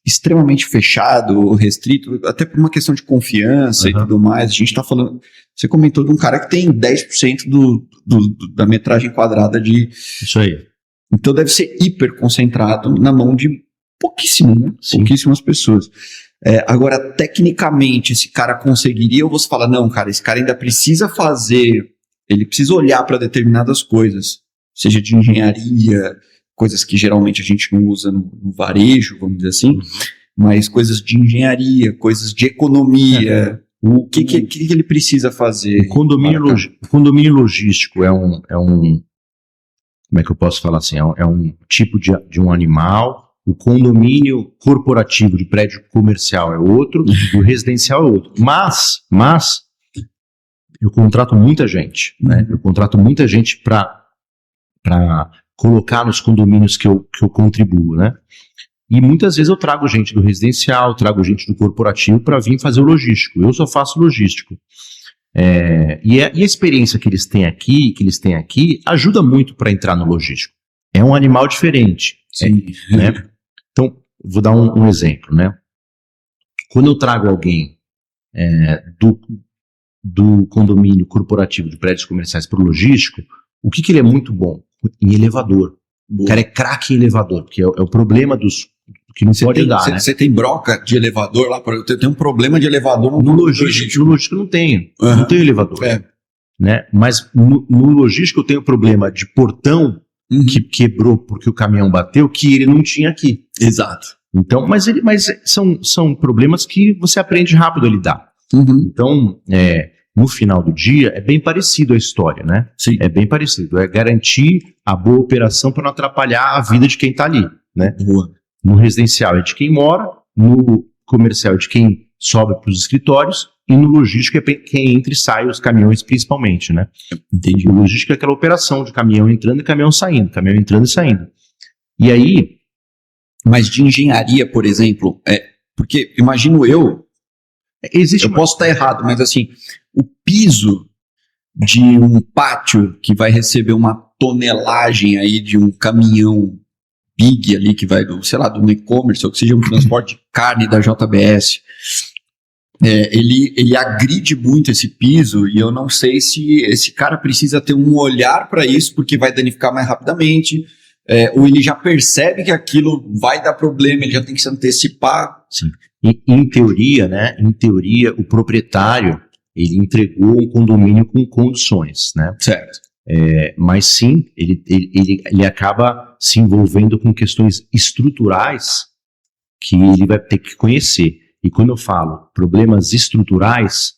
extremamente fechado, restrito, até por uma questão de confiança e tudo mais. A gente está falando, você comentou de um cara que tem 10% da metragem quadrada de... Isso aí. Então deve ser hiper concentrado na mão de pouquíssimo, né? Sim. Pouquíssimas pessoas. Agora, tecnicamente, esse cara conseguiria, ou você fala: não, cara, esse cara ainda precisa fazer, ele precisa olhar para determinadas coisas, seja de engenharia, coisas que geralmente a gente não usa no varejo, vamos dizer assim, mas coisas de engenharia, coisas de economia. O que ele precisa fazer? O condomínio logístico é um como é que eu posso falar assim? É um tipo de um animal. O condomínio corporativo de prédio comercial é outro, e o residencial é outro. Mas eu contrato muita gente, né? Eu contrato muita gente para colocar nos condomínios que eu contribuo, né? E muitas vezes eu trago gente do residencial, trago gente do corporativo para vir fazer o logístico. Eu só faço logístico. E a experiência que eles têm aqui, ajuda muito para entrar no logístico. É um animal diferente. Sim. Né? Então, vou dar um exemplo, né? Quando eu trago alguém do condomínio corporativo de prédios comerciais para o logístico, o que ele é muito bom? Em elevador. Boa. O cara é craque em elevador, porque é o problema que não pode andar, né? Você tem broca de elevador lá? Eu tenho um problema de elevador no logístico. No logístico eu não tenho. Não tenho elevador. Né? Mas no logístico eu tenho problema de portão que quebrou porque o caminhão bateu, que ele não tinha aqui. Exato. Então, mas são problemas que você aprende rápido a lidar. Então, no final do dia, é bem parecido a história, né? Sim. É bem parecido. É garantir a boa operação para não atrapalhar a vida de quem está ali, né? Boa. No residencial é de quem mora, no comercial é de quem sobe para os escritórios, e no logístico que entra e sai os caminhões principalmente, né? Entendi. O logístico é aquela operação de caminhão entrando e caminhão saindo, caminhão entrando e saindo. E aí... Mas de engenharia, por exemplo, porque imagino eu posso estar errado, mas assim, o piso de um pátio que vai receber uma tonelagem aí de um caminhão big ali que vai do, sei lá, do e-commerce, ou que seja um transporte de carne da JBS, ele agride muito esse piso, e eu não sei se esse cara precisa ter um olhar para isso, porque vai danificar mais rapidamente, ou ele já percebe que aquilo vai dar problema, ele já tem que se antecipar. Sim. Em teoria, né? Em teoria, o proprietário, ele entregou um condomínio com condições, né? Certo. Mas sim, ele acaba se envolvendo com questões estruturais que ele vai ter que conhecer. E quando eu falo problemas estruturais,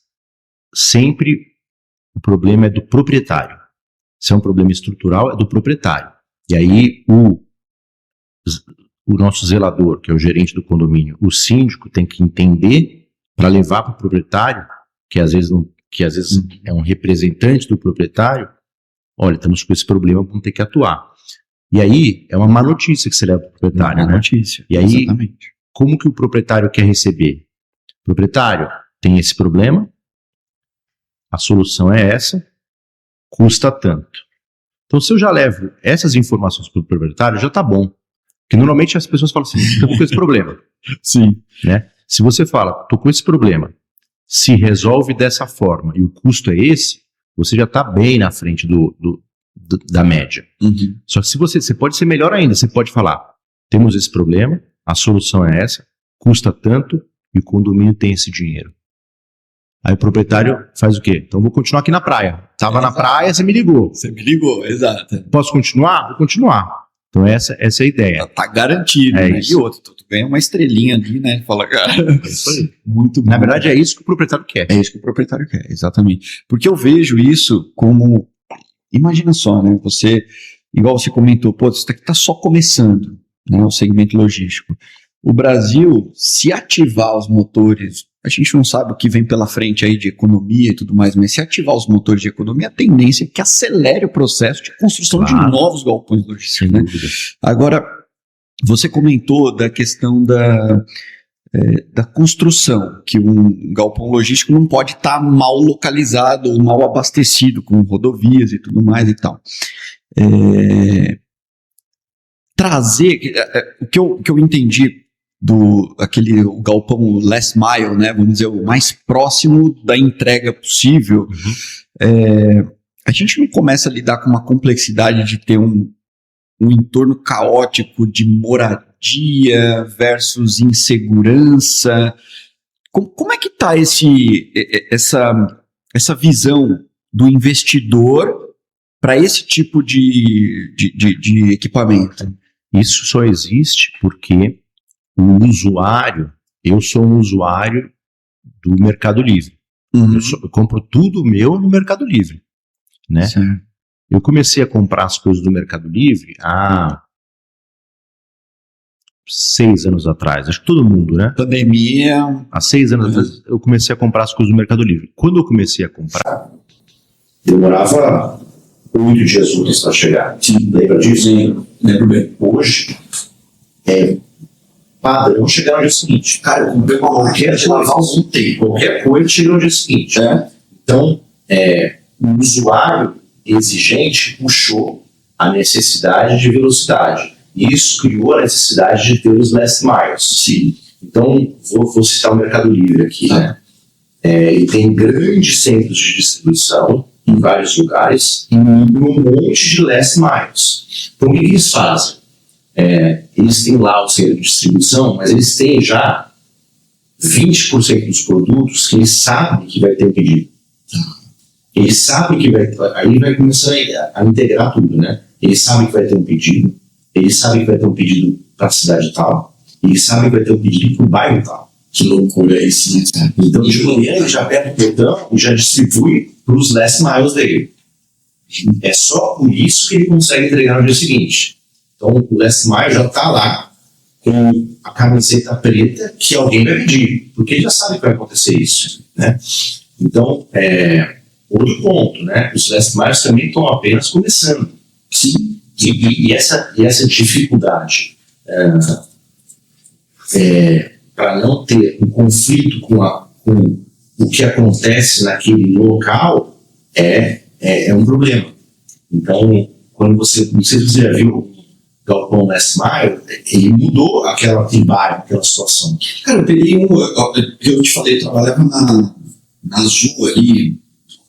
sempre o problema é do proprietário. Se é um problema estrutural, é do proprietário. E aí o nosso zelador, que é o gerente do condomínio, o síndico tem que entender para levar para o proprietário, que às vezes é um representante do proprietário, olha, estamos com esse problema, vamos ter que atuar. E aí é uma má notícia que você leva para o proprietário, uma né? Notícia. E aí, exatamente. Como que o proprietário quer receber? Proprietário, tem esse problema, a solução é essa, custa tanto. Então, se eu já levo essas informações para o proprietário, já está bom. Porque normalmente as pessoas falam assim, estou com esse problema. Sim. Né? Se você fala, estou com esse problema, se resolve dessa forma e o custo é esse, você já está bem na frente da média. Uhum. Só que se você pode ser melhor ainda, você pode falar, temos esse problema, a solução é essa, custa tanto e o condomínio tem esse dinheiro. Aí o proprietário faz o quê? Então vou continuar aqui na praia. Estava na praia, você me ligou. Você me ligou, exato. Posso continuar? Vou continuar. Então essa é a ideia. Tá garantido, né? Isso. E outro, tu ganha uma estrelinha ali, né? Fala, cara, muito bom. Na verdade é isso que o proprietário quer. É isso que o proprietário quer, exatamente. Porque eu vejo isso como, imagina só, né? Você, igual você comentou, pô, isso aqui tá só começando, né? O segmento logístico. O Brasil, se ativar os motores, a gente não sabe o que vem pela frente aí de economia e tudo mais, mas se ativar os motores de economia, a tendência é que acelere o processo de construção de novos galpões logísticos, né? Agora, você comentou da questão da construção, que um galpão logístico não pode estar mal localizado ou mal abastecido com rodovias e tudo mais e tal. Trazer, o que eu entendi o galpão last mile, né, vamos dizer, o mais próximo da entrega possível, a gente não começa a lidar com uma complexidade de ter um entorno caótico de moradia versus insegurança. Como é que está essa visão do investidor para esse tipo de equipamento? Isso só existe porque o usuário, eu sou um usuário do Mercado Livre. Uhum. Eu compro tudo meu no Mercado Livre, né? Certo. Eu comecei a comprar as coisas do Mercado Livre há 6 anos atrás, acho que todo mundo, né? Pandemia. Há 6 anos atrás eu comecei a comprar as coisas do Mercado Livre. Quando eu comecei a comprar, demorava 8 dias úteis para chegar. Sim. Lembra disso? Sim, lembro bem. Hoje, padrão chegar no dia seguinte. Cara, eu comprei uma qualquer de lavar ontem. Qualquer coisa chega no dia seguinte. Então, o usuário exigente puxou a necessidade de velocidade. E isso criou a necessidade de ter os last miles. Sim. Então, vou citar o Mercado Livre aqui, né? Ele tem grandes centros de distribuição em vários lugares e um monte de last miles. Então, o que eles fazem? Eles têm lá o centro de distribuição, mas eles têm já 20% dos produtos que eles sabem que vai ter um pedido. Eles sabem que aí vai começar a integrar tudo, né? Eles sabem que vai ter um pedido, eles sabem que vai ter um pedido para a cidade tal, eles sabem que vai ter um pedido para o bairro tal. Que loucura é isso, né? Então, de manhã, ele já aperta o botão e já distribui para os last miles dele. É só por isso que ele consegue entregar no dia seguinte. Então, o last mile já está lá com a camiseta preta que alguém vai pedir, porque já sabe que vai acontecer isso, né? Então, outro ponto, né? Os last miles também estão apenas começando. Sim. E essa dificuldade para não ter um conflito com o que acontece naquele local é um problema. Então, quando não sei se você já viu o Galpão Last Mile, ele mudou aquela situação. Cara, eu peguei eu te falei, eu trabalhava na Azul ali,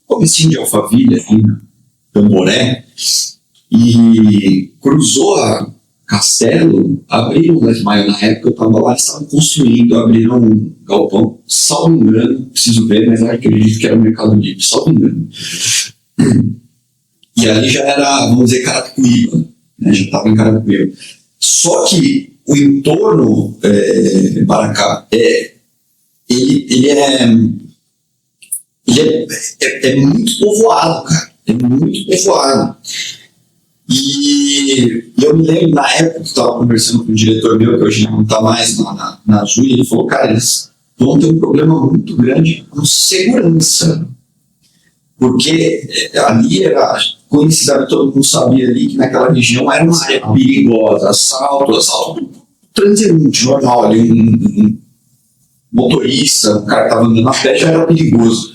comecinho de Alphaville ali, na Tamboré, e cruzou a Castelo, abriram o Last Mile na época, eu estava lá, estavam construindo, abriram um galpão, salvo engano, preciso ver, mas eu acredito que era o Mercado Livre, salvo engano. E ali já era, vamos dizer, Carapicuíba, né? Já estava em Carapicuíba. Só que o entorno Baracá, ele é muito povoado, cara. É muito povoado. E eu me lembro, na época, que eu estava conversando com um diretor meu, que hoje não está mais na Azul, e ele falou, cara, eles vão ter um problema muito grande com segurança. Porque ali era conhecido, todo mundo sabia ali que naquela região era uma área perigosa, assalto transeunte, normal, ali um motorista, um cara que estava andando a pé já era perigoso.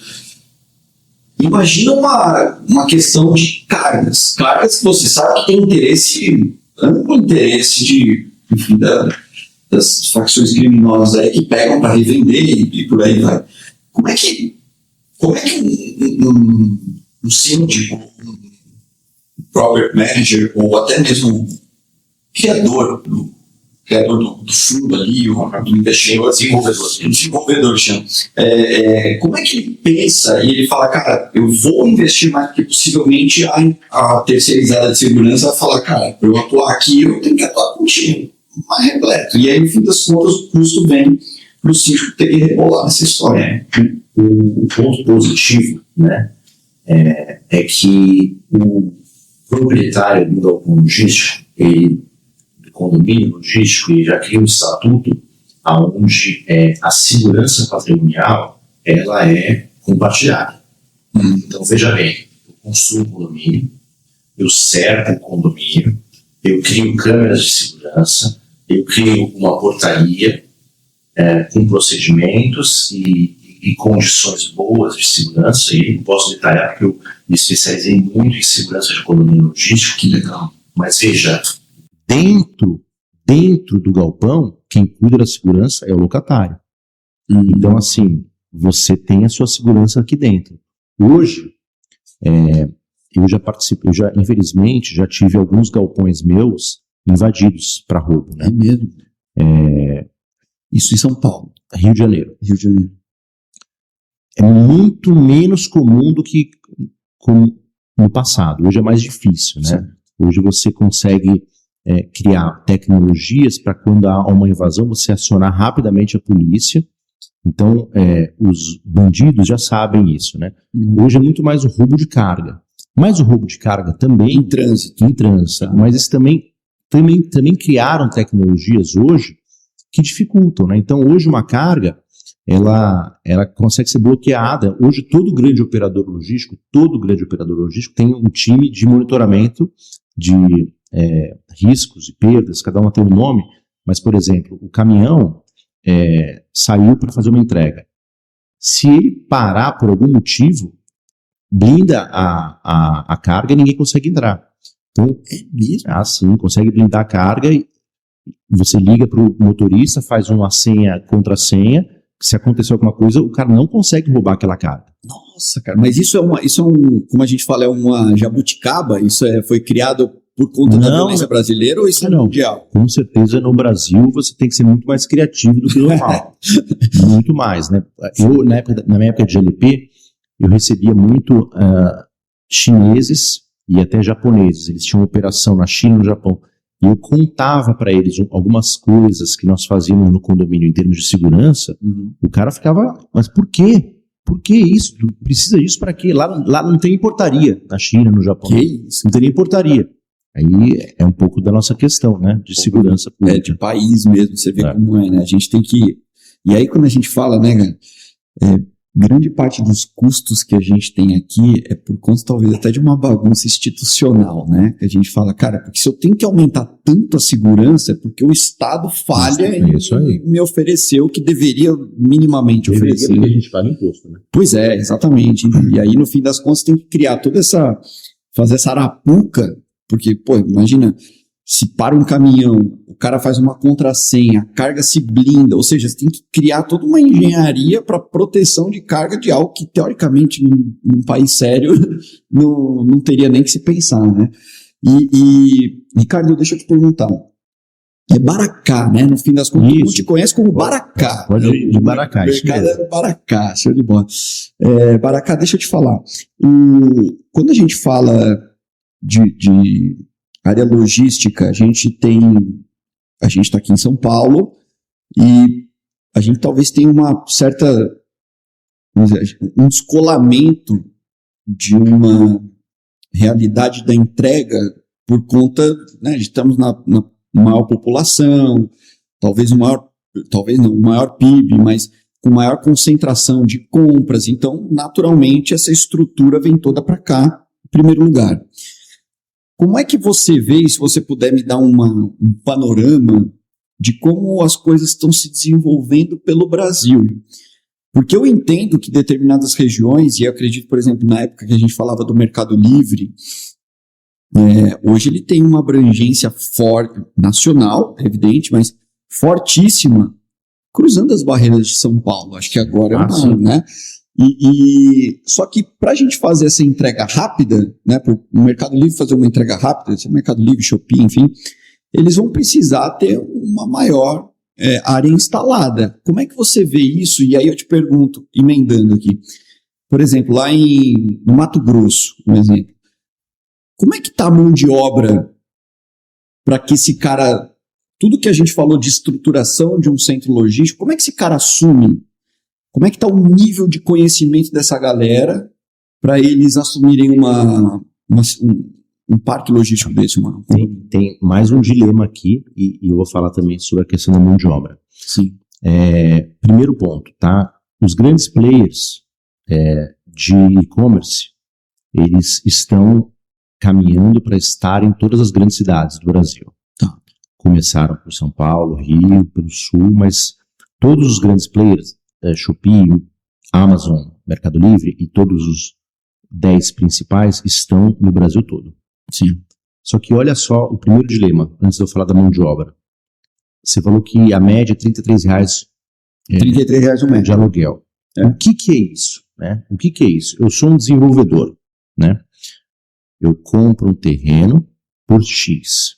Imagina uma questão de cargas que você sabe que tem amplo interesse enfim, das facções criminosas aí que pegam para revender e por aí vai. Como é que um síndico, um property manager ou até mesmo o criador do fundo ali, do investidor, desenvolvedor chama. Como é que ele pensa e ele fala, cara, eu vou investir mais, porque possivelmente a terceirizada de segurança vai falar, cara, para eu atuar aqui, eu tenho que atuar contigo, mais repleto. E aí, no fim das contas, o custo vem para o síndico ter que rebolar nessa história. O ponto positivo, né, é que o proprietário do galpão logístico, condomínio logístico, e já cria um estatuto onde a segurança patrimonial ela é compartilhada. Então, veja bem, eu construo um condomínio, eu cerco o condomínio, eu crio câmeras de segurança, eu crio uma portaria com procedimentos e condições boas de segurança, e não posso detalhar porque eu me especializei muito em segurança de condomínio logístico, que legal. Mas veja, dentro do galpão, quem cuida da segurança é o locatário. Então, assim, você tem a sua segurança aqui dentro. Hoje, eu já participei, infelizmente, já tive alguns galpões meus invadidos para roubo, né? É mesmo? Isso em São Paulo. Rio de Janeiro. Rio de Janeiro. É muito menos comum do que no passado. Hoje é mais difícil, né? Sim. Hoje você consegue criar tecnologias para quando há uma invasão você acionar rapidamente a polícia. Então, os bandidos já sabem isso, né? Hoje é muito mais o roubo de carga. Mas o roubo de carga também... Em trânsito. Tá. Mas eles também criaram tecnologias hoje que dificultam, né? Então, hoje uma carga, ela consegue ser bloqueada. Hoje todo grande operador logístico tem um time de monitoramento de riscos e perdas, cada uma tem um nome, mas, por exemplo, o caminhão saiu para fazer uma entrega. Se ele parar por algum motivo, blinda a carga e ninguém consegue entrar. Então, sim, consegue blindar a carga e você liga para o motorista, faz uma senha contra senha, se acontecer alguma coisa, o cara não consegue roubar aquela carga. Nossa, cara, mas isso é como a gente fala, é uma jabuticaba? Isso foi criado por conta da violência brasileira ou isso é mundial? Com certeza no Brasil você tem que ser muito mais criativo do que o normal. Muito mais, né? Eu, na minha época de GLP, eu recebia muito chineses e até japoneses. Eles tinham operação na China e no Japão. E eu contava para eles algumas coisas que nós fazíamos no condomínio em termos de segurança. O cara ficava, mas por quê? Por que isso? Tu precisa disso para quê? Lá não tem portaria na China, no Japão. Que isso? Não tem nem portaria. Aí é um pouco da nossa questão, né? De segurança pública. De país mesmo, você vê como é, né? A gente tem que... E aí quando a gente fala, né, cara, grande parte dos custos que a gente tem aqui é por conta, talvez, até de uma bagunça institucional, né? Que a gente fala, cara, porque se eu tenho que aumentar tanto a segurança, é porque o Estado falha em me oferecer o que deveria minimamente oferecer. Porque a gente paga imposto, né? Pois é, exatamente. E aí, no fim das contas, tem que criar toda essa... fazer essa arapuca, porque, pô, imagina... Se para um caminhão, o cara faz uma contrassenha, a carga se blinda, ou seja, você tem que criar toda uma engenharia para proteção de carga de algo que, teoricamente, num país sério, não teria nem que se pensar, né? Ricardo, deixa eu te perguntar. É Baracá, né? No fim das contas, todo mundo te conhece como Baracá. Pode ir de Baracá. O mercado é Baracá, show de bola. Baracá, deixa eu te falar. Quando a gente fala de área logística, a gente está aqui em São Paulo e a gente talvez tenha uma certa, vamos dizer, um descolamento de uma realidade da entrega por conta, né, de estamos na maior população, talvez o maior PIB, mas com maior concentração de compras, então naturalmente essa estrutura vem toda para cá, em primeiro lugar. Como é que você vê, se você puder me dar um panorama de como as coisas estão se desenvolvendo pelo Brasil? Porque eu entendo que determinadas regiões, e eu acredito, por exemplo, na época que a gente falava do Mercado Livre, hoje ele tem uma abrangência forte, nacional, é evidente, mas fortíssima, cruzando as barreiras de São Paulo. Acho que agora né? Só que para a gente fazer essa entrega rápida, né, para o Mercado Livre fazer uma entrega rápida, se é Mercado Livre, Shopee, enfim, eles vão precisar ter uma maior área instalada. Como é que você vê isso? E aí eu te pergunto, emendando aqui, por exemplo, lá no Mato Grosso, um exemplo, como é que está a mão de obra para que esse cara, tudo que a gente falou de estruturação de um centro logístico, como é que esse cara assume? Como é que está o nível de conhecimento dessa galera para eles assumirem um parque logístico desse? Tem mais um dilema aqui, e eu vou falar também sobre a questão da mão de obra. Sim. Primeiro ponto, tá? Os grandes players de e-commerce, eles estão caminhando para estar em todas as grandes cidades do Brasil. Tá. Começaram por São Paulo, Rio, pelo Sul, mas todos os grandes players, Shopee, Amazon, Mercado Livre e todos os 10 principais estão no Brasil todo. Sim. Só que olha só o primeiro dilema, antes de eu falar da mão de obra. Você falou que a média é R$33 R$33 o mês de aluguel. O que é isso? Né? O que é isso? Eu sou um desenvolvedor, né? Eu compro um terreno por X.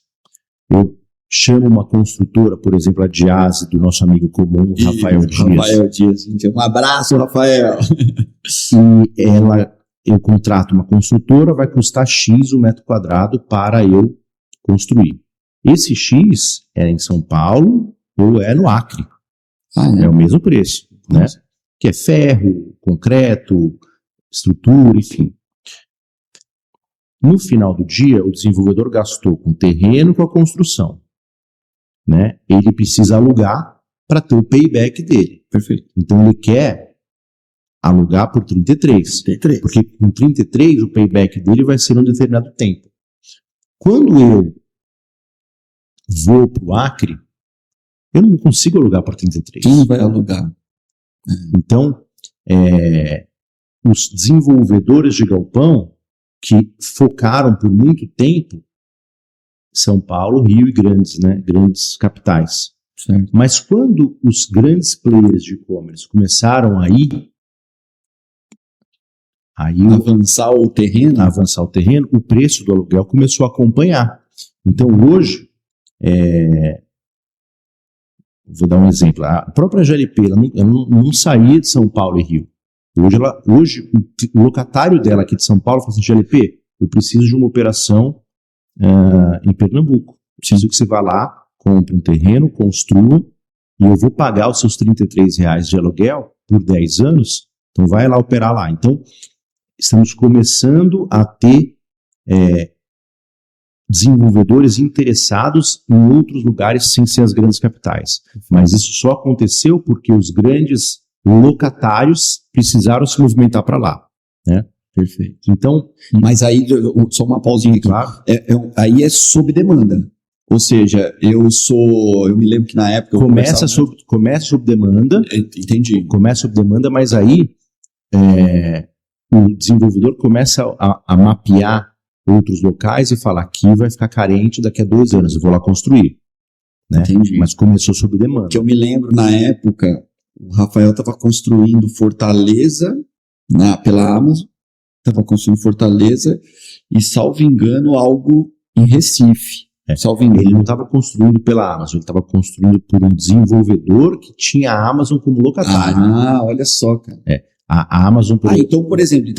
Eu chamo uma construtora, por exemplo, a Diase, do nosso amigo comum, Rafael Dias. Rafael Dias. Um abraço, Rafael. E eu contrato uma construtora, vai custar X o metro quadrado para eu construir. Esse X é em São Paulo ou é no Acre. É o mesmo preço, né? Que é ferro, concreto, estrutura, enfim. No final do dia, o desenvolvedor gastou com o terreno e com a construção, né? Ele precisa alugar para ter o payback dele. Perfeito. Então ele quer alugar por 33. Porque com 33 o payback dele vai ser um determinado tempo. Quando eu vou para o Acre, eu não consigo alugar por 33. Quem vai alugar? Então, os desenvolvedores de galpão que focaram por muito tempo São Paulo, Rio e grandes capitais. Certo. Mas quando os grandes players de e-commerce começaram a avançar o terreno, o preço do aluguel começou a acompanhar. Então hoje, vou dar um exemplo, a própria GLP ela não saía de São Paulo e Rio. Hoje o locatário dela aqui de São Paulo fala assim, GLP, eu preciso de uma operação em Pernambuco. Preciso que você vá lá, compre um terreno, construa, e eu vou pagar os seus R$33 de aluguel por 10 anos, então vai lá operar lá. Então, estamos começando a ter desenvolvedores interessados em outros lugares sem ser as grandes capitais. Mas isso só aconteceu porque os grandes locatários precisaram se movimentar para lá, né? Perfeito. Então, Mas aí, só uma pausinha aqui. claro, Aí é sob demanda. Ou seja, eu me lembro que na época... começa sob demanda, Entendi. mas aí o desenvolvedor começa a mapear outros locais e fala, aqui vai ficar carente daqui a 2 anos, eu vou lá construir. Né? Entendi. Mas começou sob demanda. Que eu me lembro, na época, o Rafael estava construindo Fortaleza pela Amazon, estava construindo Fortaleza e, salvo engano, algo em Recife. Salvo engano. Ele não estava construindo pela Amazon, ele estava construindo por um desenvolvedor que tinha a Amazon como locatário. Olha só, cara. A Amazon, Então, por exemplo,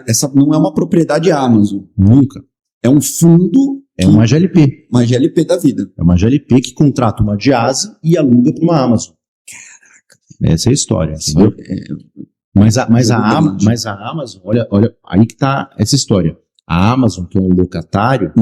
essa não é uma propriedade Amazon. nunca. É um fundo, É uma GLP. uma GLP da vida. É uma GLP que contrata uma Diase e aluga para uma Amazon. Caraca. Essa é a história, entendeu? Mas a Amazon, olha, aí que está essa história. A Amazon, que é um locatário,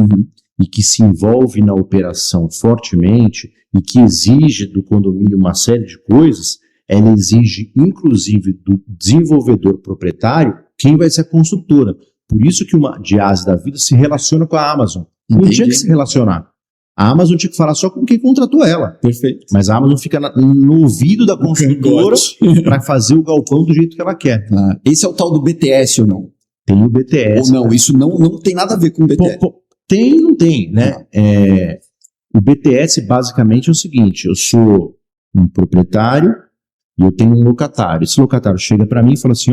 e que se envolve na operação fortemente e que exige do condomínio uma série de coisas, ela exige, inclusive, do desenvolvedor proprietário quem vai ser a construtora. Por isso que uma Diase da vida se relaciona com a Amazon. Não tinha que se relacionar. A Amazon tinha que falar só com quem contratou ela. Perfeito. Mas a Amazon fica no ouvido da construtora para fazer o galpão do jeito que ela quer. Esse é o tal do BTS ou não? Tem o BTS. Ou não, isso não tem nada a ver com o BTS. Tem e não tem, né? O BTS basicamente é o seguinte, eu sou um proprietário e eu tenho um locatário. Esse locatário chega para mim e fala assim,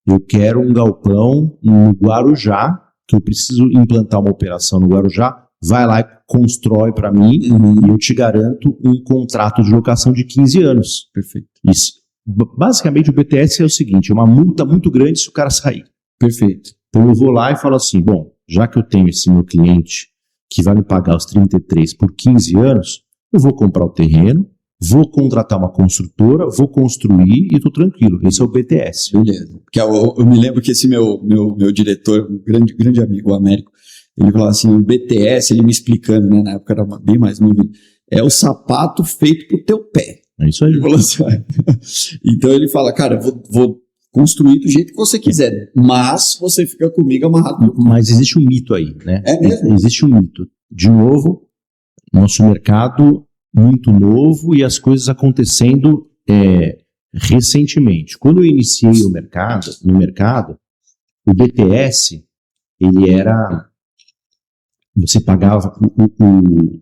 eu quero um galpão no Guarujá, que eu preciso implantar uma operação no Guarujá, vai lá e constrói para mim e eu te garanto um contrato de locação de 15 anos. Perfeito. Isso. Basicamente o BTS é o seguinte, é uma multa muito grande se o cara sair. Perfeito. Então eu vou lá e falo assim, bom, já que eu tenho esse meu cliente que vai me pagar os 33 por 15 anos, eu vou comprar o terreno, vou contratar uma construtora, vou construir e tô tranquilo. Esse é o BTS. Beleza. Porque eu me lembro que esse meu diretor, um grande amigo, o Américo, ele falava assim, o BTS, ele me explicando, né, na época era bem mais novo, é o sapato feito pro teu pé. É isso aí. Ele falou assim, então ele fala, cara, vou construir do jeito que você quiser, mas você fica comigo amarrado. Mas existe um mito aí, né? É mesmo? Existe um mito. De novo, nosso mercado muito novo e as coisas acontecendo recentemente. Quando eu iniciei no mercado, o BTS, ele era... Você pagava...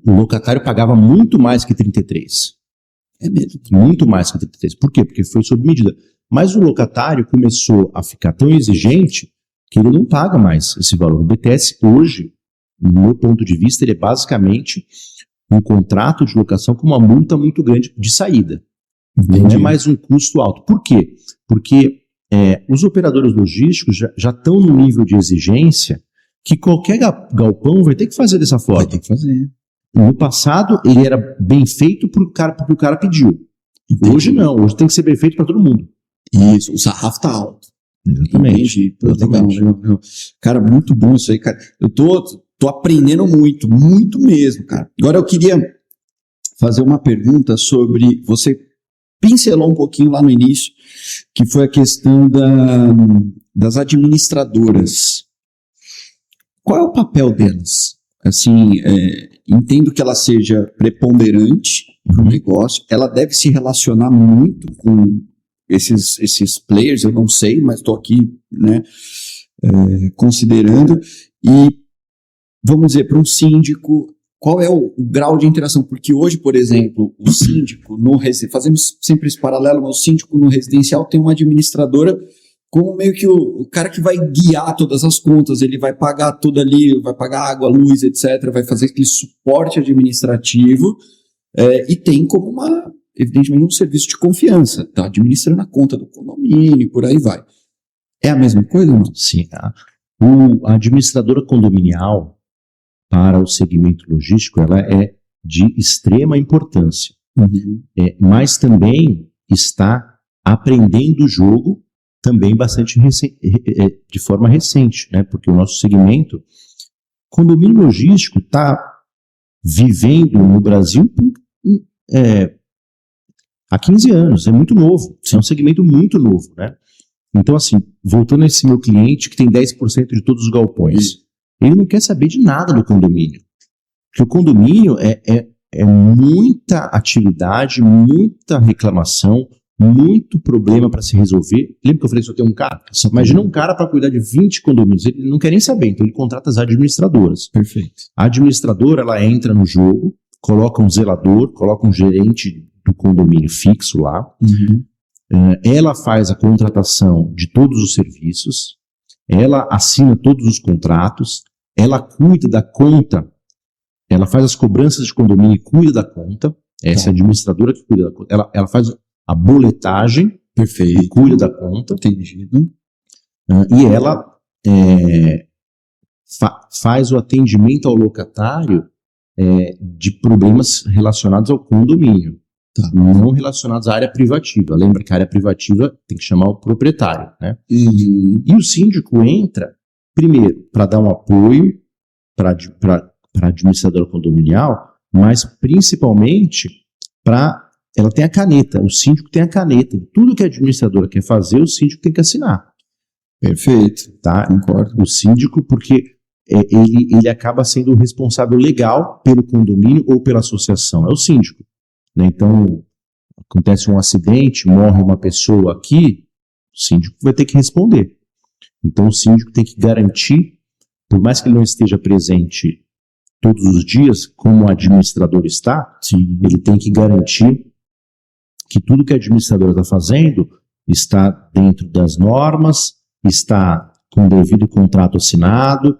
O locatário pagava muito mais que 33. É mesmo. Muito mais que 33. Por quê? Porque foi sob medida. Mas o locatário começou a ficar tão exigente que ele não paga mais esse valor. O BTS hoje, no meu ponto de vista, ele é basicamente um contrato de locação com uma multa muito grande de saída. Entendi. Não é mais um custo alto. Por quê? Porque os operadores logísticos já estão no nível de exigência que qualquer galpão vai ter que fazer dessa forma. Vai ter que fazer. No passado, ele era bem feito porque o cara pediu. Entendi. Hoje não, hoje tem que ser bem feito para todo mundo. Isso, o sarrafo tá alto. Exatamente. Legal. Cara, muito bom isso aí, cara. Eu tô aprendendo muito, muito mesmo, cara. Agora eu queria fazer uma pergunta sobre, você pincelou um pouquinho lá no início, que foi a questão das administradoras. Qual é o papel delas? Assim, entendo que ela seja preponderante no negócio, ela deve se relacionar muito com esses players, eu não sei, mas estou aqui, né, considerando, e vamos dizer, para um síndico, qual é o grau de interação? Porque hoje, por exemplo, o síndico, fazemos sempre esse paralelo, mas o síndico no residencial tem uma administradora como meio que o cara que vai guiar todas as contas, ele vai pagar tudo ali, vai pagar água, luz, etc., vai fazer aquele suporte administrativo, e tem como evidentemente, um serviço de confiança, tá administrando a conta do condomínio, por aí vai. É a mesma coisa, não? Sim. A administradora condominial para o segmento logístico, ela é de extrema importância, mas também está aprendendo o jogo também bastante de forma recente, né? Porque o nosso segmento Condomínio logístico está vivendo no Brasil há 15 anos, é muito novo, é um segmento muito novo, né? Então, assim, voltando a esse meu cliente que tem 10% de todos os galpões, ele não quer saber de nada do condomínio, porque o condomínio é muita atividade, muita reclamação, muito problema para se resolver. Lembra que eu falei que só tem um cara? Imagina um cara para cuidar de 20 condomínios, ele não quer nem saber, então ele contrata as administradoras. Perfeito. A administradora, ela entra no jogo, coloca um zelador, coloca um gerente do condomínio fixo lá, ela faz a contratação de todos os serviços, ela assina todos os contratos, ela cuida da conta, ela faz as cobranças de condomínio e cuida da conta, essa é a administradora que cuida da conta, ela faz a boletagem, Perfeito. e cuida da conta, Entendido. e ela faz o atendimento ao locatário de problemas relacionados ao condomínio, não relacionados à área privativa. Lembra que a área privativa tem que chamar o proprietário, né? E o síndico entra, primeiro, para dar um apoio para a administradora condominial, mas principalmente para... Ela tem a caneta, o síndico tem a caneta. Tudo que a administradora quer fazer, o síndico tem que assinar. Perfeito. Tá? Concordo. O síndico, porque ele acaba sendo o responsável legal pelo condomínio ou pela associação. É o síndico. Né? Então, acontece um acidente, morre uma pessoa aqui, o síndico vai ter que responder. Então, o síndico tem que garantir, por mais que ele não esteja presente todos os dias, como o administrador está, ele tem que garantir que tudo que a administradora está fazendo está dentro das normas, está com o devido contrato assinado,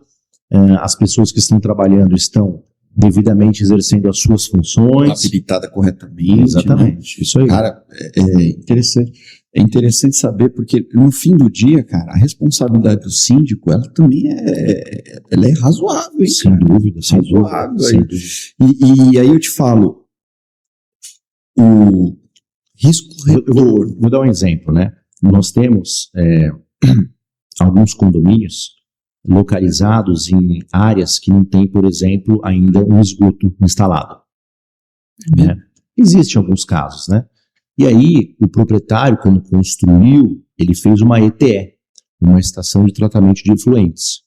as pessoas que estão trabalhando estão devidamente exercendo as suas funções. Habilitada corretamente. Exatamente, né? isso aí. Cara, é interessante. É interessante saber, porque no fim do dia, cara, a responsabilidade do síndico, ela também ela é razoável, hein, Sem cara? dúvida, sem Razoável, dúvida. Sem aí. dúvida. E aí eu te falo, o risco retorno. Vou dar um exemplo, né? Nós temos alguns condomínios localizados em áreas que não tem, por exemplo, ainda um esgoto instalado. Né? Existem alguns casos, né? E aí, o proprietário, quando construiu, ele fez uma ETE, uma estação de tratamento de efluentes.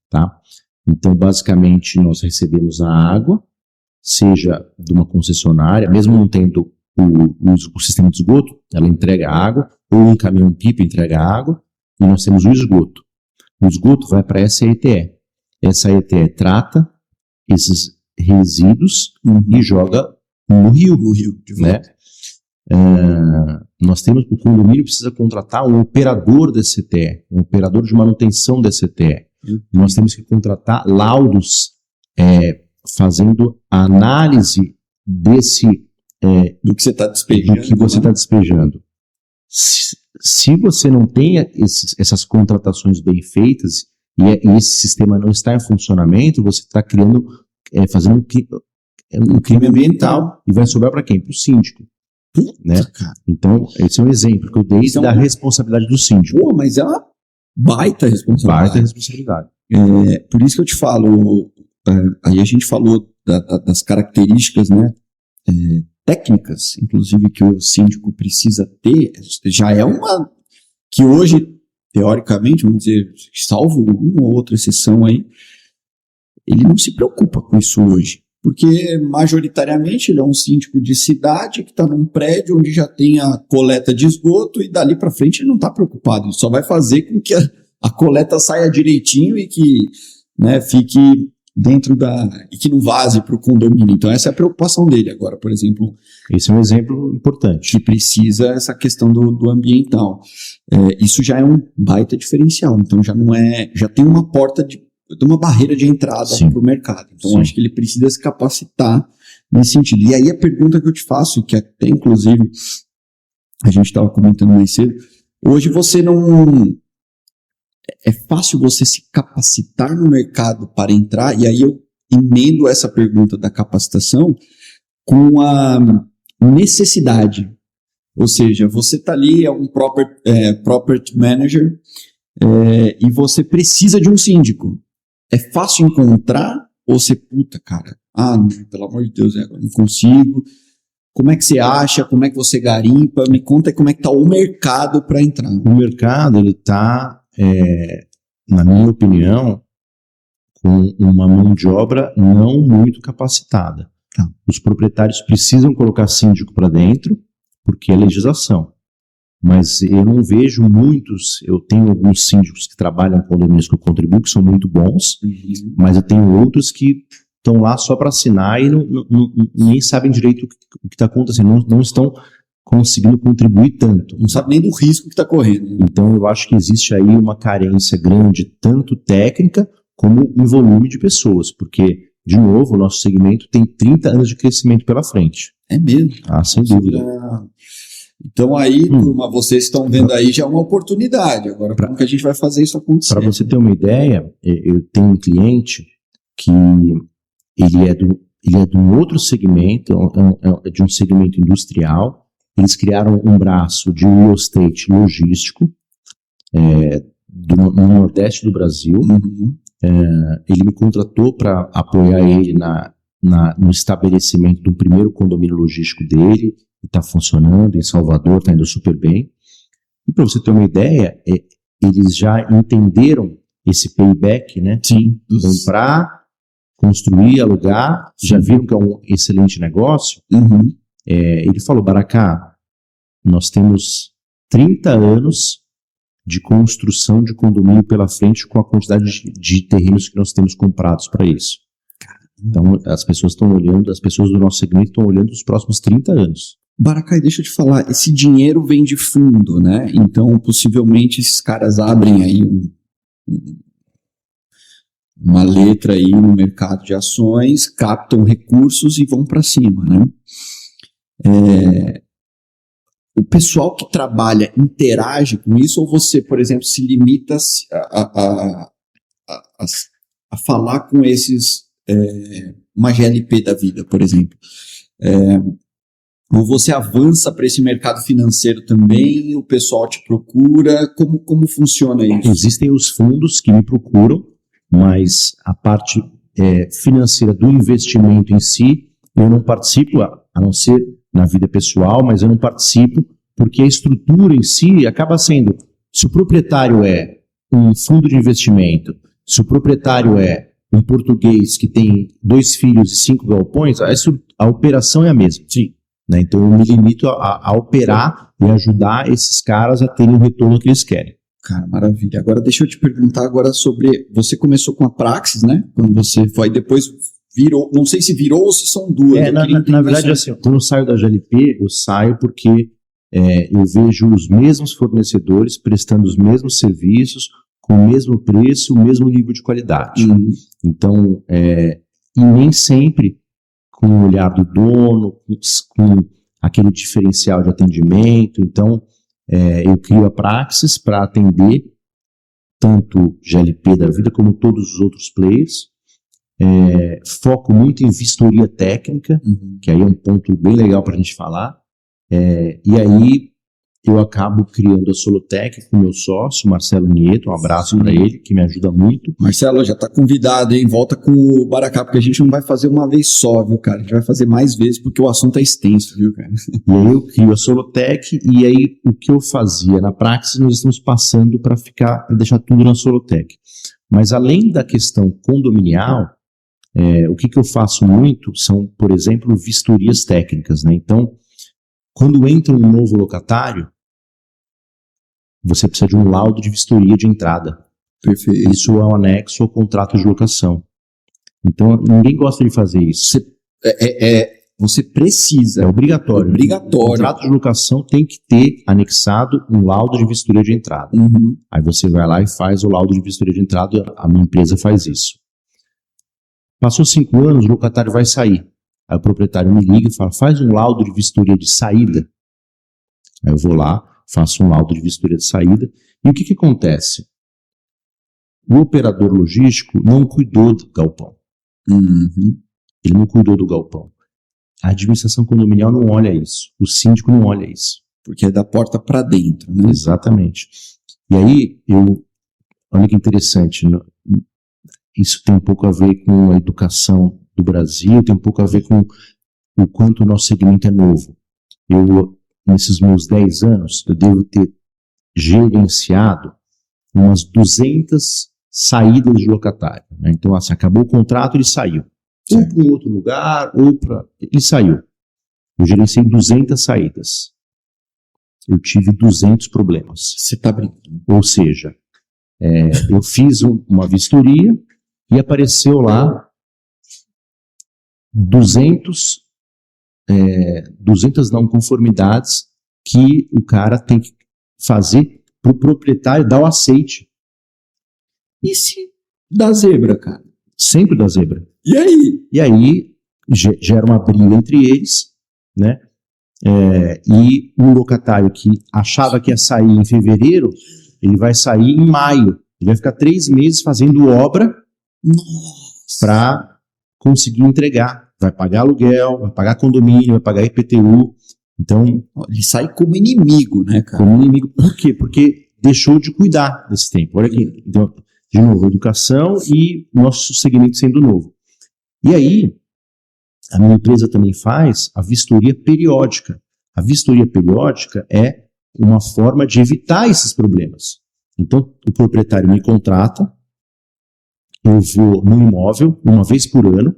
Tá? Então, basicamente, nós recebemos a água, seja de uma concessionária, mesmo não tendo o sistema de esgoto, ela entrega a água, ou um caminhão-pipa entrega a água, e nós temos o esgoto. O esgoto vai para essa ETE. Essa ETE trata esses resíduos e joga no rio. Né? Nós temos, o condomínio precisa contratar um operador desse ETE, um operador de manutenção desse ETE. Nós temos que contratar laudos fazendo a análise do que você está despejando. Do que você está despejando. Se você não tem essas contratações bem feitas e esse sistema não está em funcionamento, você está fazendo um crime ambiental e vai sobrar para quem? Para o síndico. Né? Então, esse é um exemplo que eu dei da responsabilidade do síndico. Pô, mas é uma baita responsabilidade. Por isso que eu te falo, aí a gente falou das características, né, técnicas, inclusive, que o síndico precisa ter, já é uma que hoje, teoricamente, vamos dizer, salvo uma ou outra exceção aí, ele não se preocupa com isso hoje. Porque, majoritariamente, ele é um síndico de cidade que está num prédio onde já tem a coleta de esgoto e dali para frente ele não está preocupado. Ele só vai fazer com que a coleta saia direitinho e que, né, fique dentro e que não vaze para o condomínio. Então, essa é a preocupação dele. Agora, por exemplo... Esse é um exemplo importante. Que precisa essa questão do ambiental. Isso já é um baita diferencial. Então, já tem uma porta de uma barreira de entrada para o mercado. Então, acho que ele precisa se capacitar nesse sentido. E aí, a pergunta que eu te faço, que até, inclusive, a gente estava comentando mais cedo, hoje você não... É fácil você se capacitar no mercado para entrar, e aí eu emendo essa pergunta da capacitação com a necessidade. Ou seja, você está ali, é um property manager, e você precisa de um síndico. é fácil encontrar ou você, puta, cara, não, pelo amor de Deus, agora não consigo. Como é que você acha? Como é que você garimpa? Me conta como é que tá o mercado para entrar. O mercado, ele tá, na minha opinião, com uma mão de obra não muito capacitada. Tá. Os proprietários precisam colocar síndico para dentro, porque é legislação. Mas eu não vejo muitos, eu tenho alguns síndicos que trabalham com condomínios que eu contribuo, que são muito bons, mas eu tenho outros que estão lá só para assinar e nem sabem direito o que está acontecendo, não estão conseguindo contribuir tanto. Não sabe nem do risco que está correndo. Então eu acho que existe aí uma carência grande, tanto técnica como em volume de pessoas, porque, de novo, o nosso segmento tem 30 anos de crescimento pela frente. É mesmo? Sem dúvida. Então aí, turma, vocês estão vendo aí já uma oportunidade. Agora, como que a gente vai fazer isso acontecer? Para você ter uma ideia, eu tenho um cliente que ele é de um outro segmento, é de um segmento industrial. Eles criaram um braço de real estate logístico no Nordeste do Brasil. Ele me contratou para apoiar ele no estabelecimento do primeiro condomínio logístico dele, que está funcionando em Salvador, está indo super bem. E para você ter uma ideia, eles já entenderam esse payback, né? Sim. Comprar, construir, alugar, já viram que é um excelente negócio. Ele falou, Baracá, nós temos 30 anos de construção de condomínio pela frente com a quantidade de terrenos que nós temos comprados para isso. Então, as pessoas estão olhando, as pessoas do nosso segmento estão olhando os próximos 30 anos. Baracá, deixa eu te falar, esse dinheiro vem de fundo, né? Então, possivelmente, esses caras abrem aí uma letra aí no mercado de ações, captam recursos e vão para cima, né? O pessoal que trabalha interage com isso, ou você, por exemplo, se limita a falar com esses, uma GLP da vida, por exemplo, ou você avança para esse mercado financeiro também, o pessoal te procura, como funciona isso? Existem os fundos que me procuram, mas a parte financeira do investimento em si, eu não participo, a não ser na vida pessoal, mas eu não participo porque a estrutura em si acaba sendo, se o proprietário é um fundo de investimento, se o proprietário é um português que tem 2 filhos e 5 galpões, a operação é a mesma. Sim. Né? Então eu me limito a operar e ajudar esses caras a terem o retorno que eles querem. Cara, maravilha. Agora deixa eu te perguntar agora sobre, você começou com a Praxis, né? Quando você foi, depois virou, não sei se virou ou se são duas. Na verdade, assim, quando eu saio da GLP, eu saio porque eu vejo os mesmos fornecedores prestando os mesmos serviços, com o mesmo preço, o mesmo nível de qualidade. Então, e nem sempre com o olhar do dono, com aquele diferencial de atendimento. Então, eu crio a Praxis para atender tanto GLP da vida como todos os outros players. Foco muito em vistoria técnica, que aí é um ponto bem legal para a gente falar. E aí eu acabo criando a Solotec com meu sócio, Marcelo Nieto, um abraço para ele, que me ajuda muito. Marcelo, já está convidado, hein? Volta com o Baracá, porque a gente não vai fazer uma vez só, viu, cara? A gente vai fazer mais vezes, porque o assunto é extenso, viu, cara? E aí eu crio a Solotec, e aí o que eu fazia na Praxis, nós estamos passando para deixar tudo na Solotec. Mas além da questão condominial, o que eu faço muito são, por exemplo, vistorias técnicas, né? Então, quando entra um novo locatário, você precisa de um laudo de vistoria de entrada. Perfeito. Isso é um anexo ao contrato de locação. Então, ninguém gosta de fazer isso. Você precisa. É obrigatório. Obrigatório. O contrato de locação tem que ter anexado um laudo de vistoria de entrada. Aí você vai lá e faz o laudo de vistoria de entrada, a minha empresa faz isso. Passou 5 anos, o locatário vai sair. Aí o proprietário me liga e fala, faz um laudo de vistoria de saída. Aí eu vou lá, faço um laudo de vistoria de saída. E o que acontece? O operador logístico não cuidou do galpão. Ele não cuidou do galpão. A administração condominial não olha isso. O síndico não olha isso. Porque é da porta para dentro, né? Exatamente. E aí, olha que interessante, isso tem um pouco a ver com a educação do Brasil, tem um pouco a ver com o quanto o nosso segmento é novo. Nesses meus 10 anos, eu devo ter gerenciado umas 200 saídas de locatário, né? Então, assim, acabou o contrato, ele saiu. Ou para um outro lugar, ele saiu. Eu gerenciei 200 saídas. Eu tive 200 problemas. Você tá brincando. Ou seja, eu fiz uma vistoria e apareceu lá 200 não conformidades que o cara tem que fazer para o proprietário dar o aceite. E se dá zebra, cara? Sempre dá zebra. E aí? E aí gera uma briga entre eles, né? E o locatário que achava que ia sair em fevereiro, ele vai sair em maio. Ele vai ficar 3 meses fazendo obra para conseguir entregar. Vai pagar aluguel, vai pagar condomínio, vai pagar IPTU. Então, ele sai como inimigo, né, cara? Como inimigo. Por quê? Porque deixou de cuidar desse tempo. Olha aqui. Então, de novo, educação e nosso segmento sendo novo. E aí, a minha empresa também faz a vistoria periódica. A vistoria periódica é uma forma de evitar esses problemas. Então, o proprietário me contrata, eu vou no imóvel uma vez por ano.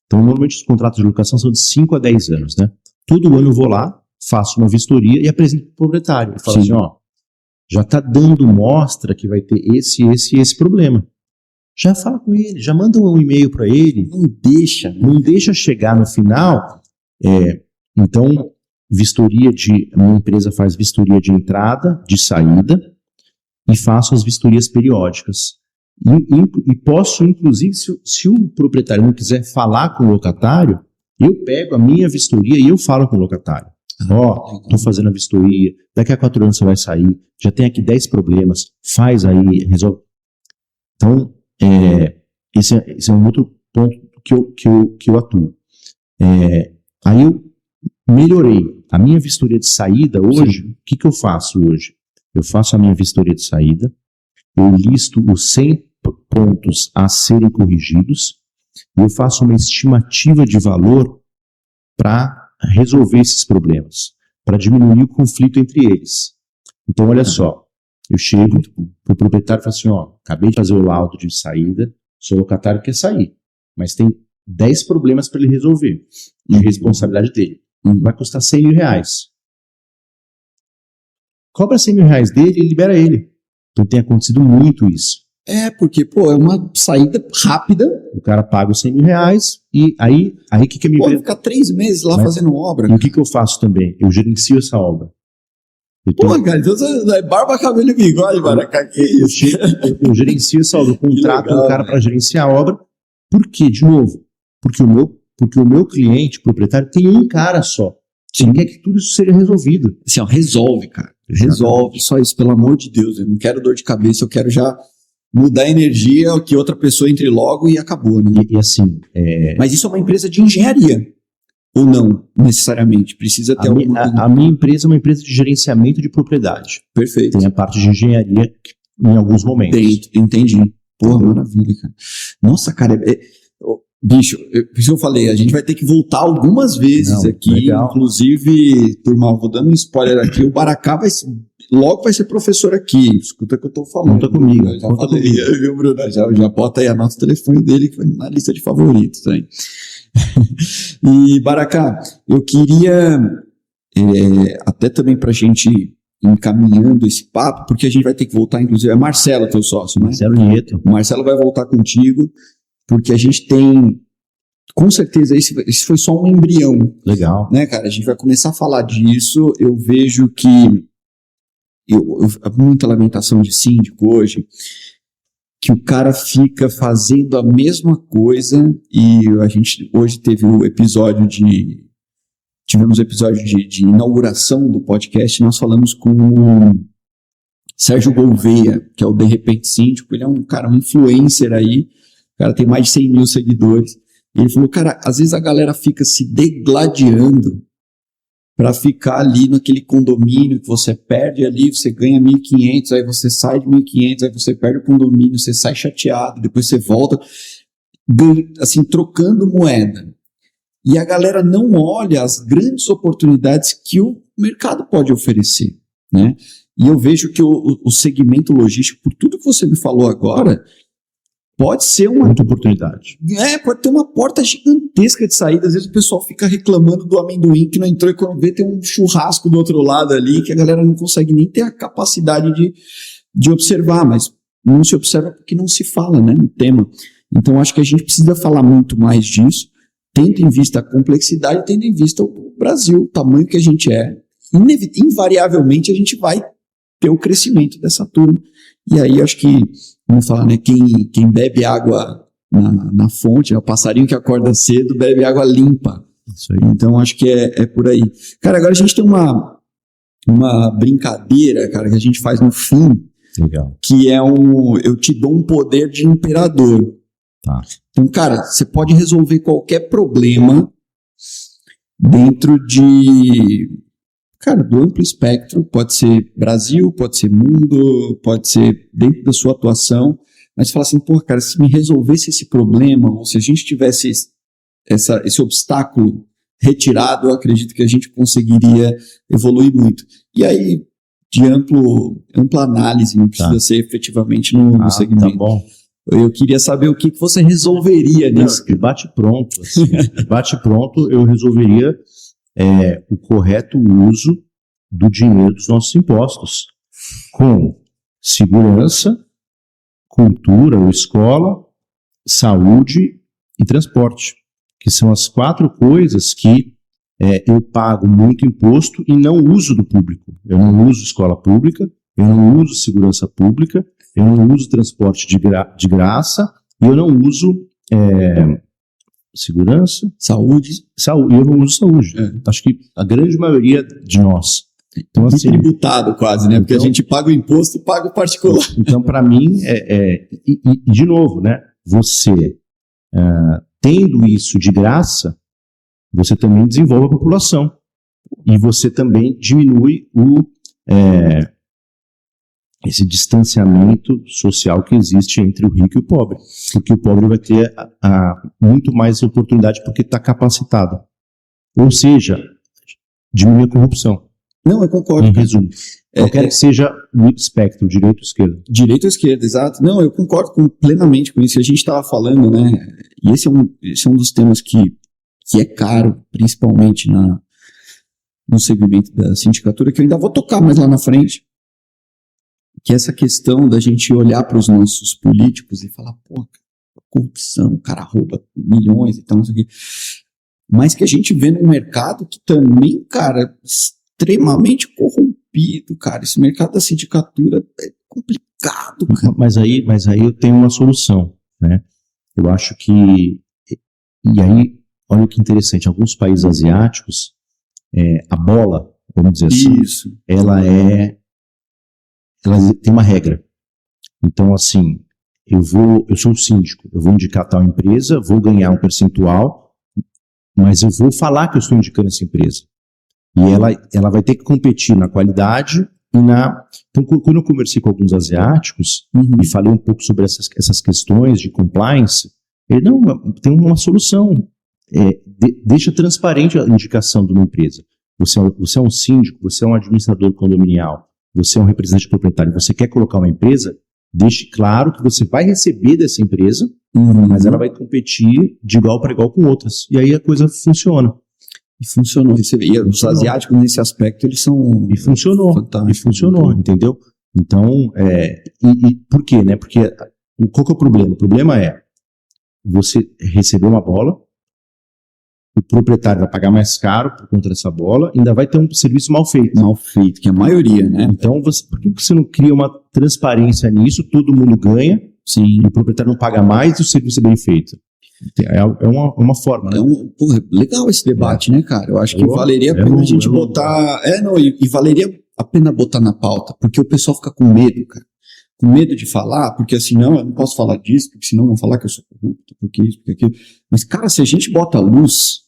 Então, normalmente os contratos de locação são de 5 a 10 anos, né? Todo ano eu vou lá, faço uma vistoria e apresento para o proprietário. Eu falo assim, já está dando mostra que vai ter esse problema. Já fala com ele, já manda um e-mail para ele. Não deixa chegar no final. Então, a minha empresa faz vistoria de entrada, de saída, e faço as vistorias periódicas. E posso, inclusive, se o proprietário não quiser falar com o locatário, eu pego a minha vistoria e eu falo com o locatário. Estou fazendo a vistoria, daqui a 4 anos você vai sair, já tem aqui 10 problemas, faz aí, resolve. Então, esse é um outro ponto que eu atuo. Aí eu melhorei a minha vistoria de saída hoje. O que eu faço hoje? Eu faço a minha vistoria de saída, eu listo os 100 pontos a serem corrigidos e eu faço uma estimativa de valor para resolver esses problemas, para diminuir o conflito entre eles. Então, olha só, eu chego para o proprietário e falo assim, acabei de fazer o laudo de saída, seu locatário quer sair, mas tem 10 problemas para ele resolver, de responsabilidade dele. Vai custar R$100.000. Cobra R$100.000 dele e libera ele. Então tem acontecido muito isso. Porque, é uma saída rápida. O cara paga os R$100.000 e aí que a minha empresa... ficar 3 meses lá fazendo obra. E o que eu faço também? Eu gerencio essa obra. Cara, então você é barba, cabelo e bigode, Baracá, que isso? Eu gerencio essa obra, eu contrato um cara para gerenciar a obra. Por quê? De novo, porque o meu cliente, proprietário, tem um cara só. Ele quer que tudo isso seja resolvido. Assim, resolve, cara. Resolve, só isso, pelo amor de Deus. Eu não quero dor de cabeça, eu quero já mudar a energia, que outra pessoa entre logo e acabou, né? E assim... Mas isso é uma empresa de engenharia. Ou não, necessariamente? Precisa ter a minha empresa é uma empresa de gerenciamento de propriedade. Perfeito. Tem a parte de engenharia em alguns momentos. Entendi. Maravilha, cara. Nossa, cara, bicho, por isso eu falei, a gente vai ter que voltar algumas vezes aqui. Legal. Inclusive, turma, vou dando um spoiler aqui, o Baracá logo vai ser professor aqui. Escuta o que eu tô falando. Conta comigo. Viu, Bruno? Já bota aí, anota o telefone dele, que foi na lista de favoritos aí. E, Baracá, eu queria até também pra gente encaminhando esse papo, porque a gente vai ter que voltar, inclusive, é Marcelo, teu sócio, né? Marcelo Nieto. O Marcelo vai voltar contigo, porque a gente tem, com certeza, esse foi só um embrião. Legal. Né, cara? A gente vai começar a falar disso. Eu vejo que muita lamentação de síndico hoje, que o cara fica fazendo a mesma coisa, e a gente hoje tivemos um episódio de inauguração do podcast. Nós falamos com o Sérgio Gouveia, que é o De Repente Síndico. Ele é um cara, um influencer aí, o cara tem mais de 100 mil seguidores. E ele falou, cara, às vezes a galera fica se degladiando para ficar ali naquele condomínio que você perde ali, você ganha 1.500, aí você sai de 1.500, aí você perde o condomínio, você sai chateado, depois você volta, assim, trocando moeda. E a galera não olha as grandes oportunidades que o mercado pode oferecer, né? E eu vejo que o segmento logístico, por tudo que você me falou agora, pode ser muita oportunidade. Pode ter uma porta gigantesca de saída. Às vezes o pessoal fica reclamando do amendoim que não entrou, e quando vê tem um churrasco do outro lado ali, que a galera não consegue nem ter a capacidade de observar, mas não se observa porque não se fala, né, no tema. Então acho que a gente precisa falar muito mais disso, tendo em vista a complexidade, tendo em vista o Brasil, o tamanho que a gente é. Invariavelmente a gente vai ter o crescimento dessa turma. E aí acho que, vamos falar, né, quem bebe água na fonte, é o passarinho que acorda cedo, bebe água limpa. Isso aí. Então acho que é por aí. Cara, agora a gente tem uma brincadeira, cara, que a gente faz no fim, Legal. que é eu te dou um poder de imperador. Tá. Então, cara, você pode resolver qualquer problema dentro do amplo espectro. Pode ser Brasil, pode ser mundo, pode ser dentro da sua atuação. Mas fala assim, pô, cara, se me resolvesse esse problema, ou se a gente tivesse esse obstáculo retirado, eu acredito que a gente conseguiria evoluir muito. E aí, de ampla análise, não precisa ser efetivamente no segmento. Tá bom. Eu queria saber o que você resolveria nisso. De bate pronto. Assim, de bate pronto, eu resolveria o correto uso do dinheiro dos nossos impostos, com segurança, cultura ou escola, saúde e transporte, que são as 4 coisas que eu pago muito imposto e não uso do público. Eu não uso escola pública, eu não uso segurança pública, eu não uso transporte de graça, e eu não uso segurança, saúde, e eu não uso saúde. Acho que a grande maioria de nós. Então, assim, tributado quase, né? Porque a gente paga o imposto e paga o particular. Então, para mim, e de novo, né? Você, tendo isso de graça, você também desenvolve a população. E você também diminui esse distanciamento social que existe entre o rico e o pobre. Porque o pobre vai ter muito mais oportunidade porque está capacitado. Ou seja, diminui a corrupção. Não, eu concordo. Em resumo. Qualquer que seja o espectro, direita ou esquerda. Direita ou esquerda, exato. Não, eu concordo plenamente com isso. A gente estava falando, né? E esse é um dos temas que é caro, principalmente no segmento da sindicatura, que eu ainda vou tocar mais lá na frente. Que é essa questão da gente olhar para os nossos políticos e falar, pô, corrupção, o cara rouba milhões e tal, não sei o quê. Mas que a gente vê num mercado que também, cara, extremamente corrompido, cara. Esse mercado da sindicatura é complicado, cara. Mas aí eu tenho uma solução, né? Eu acho que... E aí, olha que interessante, alguns países asiáticos, a bola, vamos dizer assim, ela tem uma regra. Então, assim, eu sou um síndico, eu vou indicar tal empresa, vou ganhar um percentual, mas eu vou falar que eu estou indicando essa empresa. E ela vai ter que competir na qualidade e Então, quando eu conversei com alguns asiáticos e falei um pouco sobre essas questões de compliance, ele, não, tem uma solução. Deixa transparente a indicação de uma empresa. Você é um síndico, você é um administrador condominial, você é um representante proprietário, você quer colocar uma empresa, deixe claro que você vai receber dessa empresa, mas ela vai competir de igual para igual com outras. E aí a coisa funciona. E funcionou. E os asiáticos, nesse aspecto, eles são... E funcionou. Fantásticos. E funcionou, entendeu? Então, por quê, né? Porque qual que é o problema? O problema é você receber uma bola, o proprietário vai pagar mais caro por conta dessa bola, ainda vai ter um serviço mal feito. Mal feito, que é a maioria, né? Então, por que você não cria uma transparência nisso? Todo mundo ganha, sim, e o proprietário não paga mais e o serviço é bem feito. É uma forma, né? Legal esse debate, né, cara? Eu acho que valeria a pena a gente botar... E valeria a pena botar na pauta, porque o pessoal fica com medo, cara. Com medo de falar, porque assim, não, eu não posso falar disso, porque senão vão falar que eu sou corrupto, porque isso, porque aquilo. Mas, cara, se a gente bota luz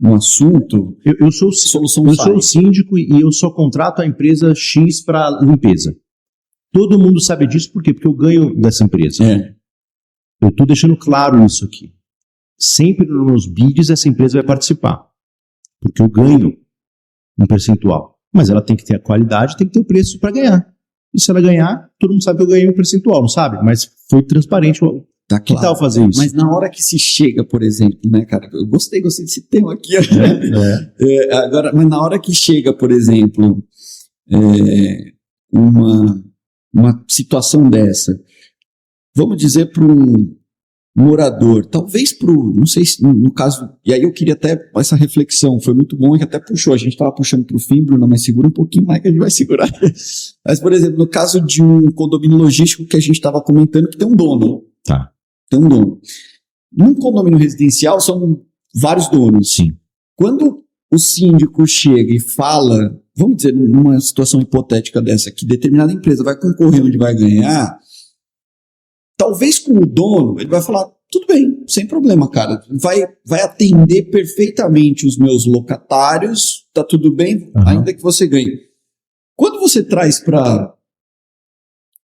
no assunto, Eu sou solução eu sai. sou o síndico e eu só contrato a empresa X para limpeza. Todo mundo sabe disso, por quê? Porque eu ganho dessa empresa. É. Eu estou deixando claro isso aqui. Sempre nos bids essa empresa vai participar, porque eu ganho um percentual. Mas ela tem que ter a qualidade, tem que ter o preço para ganhar. E se ela ganhar, todo mundo sabe que eu ganhei um percentual, não sabe? Mas foi transparente. Tá Que tal fazer isso? Mas na hora que se chega, por exemplo, né, cara? Eu gostei desse tema aqui. Agora, mas na hora que chega, por exemplo, uma situação dessa, vamos dizer para um morador, talvez não sei se no caso, e aí eu queria até essa reflexão, foi muito bom que até puxou, a gente estava puxando para o fim, Bruno, mas segura um pouquinho mais que a gente vai segurar. Mas, por exemplo, no caso de um condomínio logístico que a gente estava comentando que tem um dono. Tá. Tem um dono. Num condomínio residencial são vários donos. Sim. Quando o síndico chega e fala, vamos dizer, numa situação hipotética dessa, que determinada empresa vai concorrer onde vai ganhar, talvez com o dono, ele vai falar, tudo bem, sem problema, cara, vai atender perfeitamente os meus locatários, tá tudo bem, ainda que você ganhe. Quando você traz para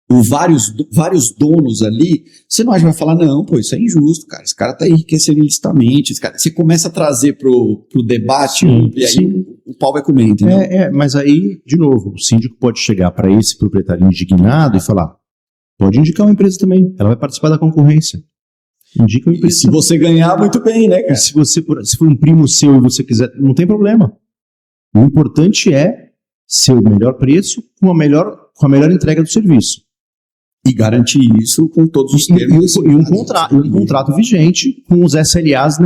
vários donos ali, você não acha que vai falar, não, pô, isso é injusto, cara, esse cara tá enriquecendo ilicitamente, você começa a trazer pro debate, Sim, e aí sim. o pau vai comer, entendeu? Mas aí, de novo, o síndico pode chegar para esse proprietário indignado e falar, pode indicar uma empresa também, ela vai participar da concorrência. Indica uma E empresa. se você ganhar, muito bem, né, cara? E se for um primo seu e você quiser, não tem problema. O importante é ser o melhor preço com a melhor entrega do serviço. E garantir isso com todos os termos. E um contrato vigente com os SLAs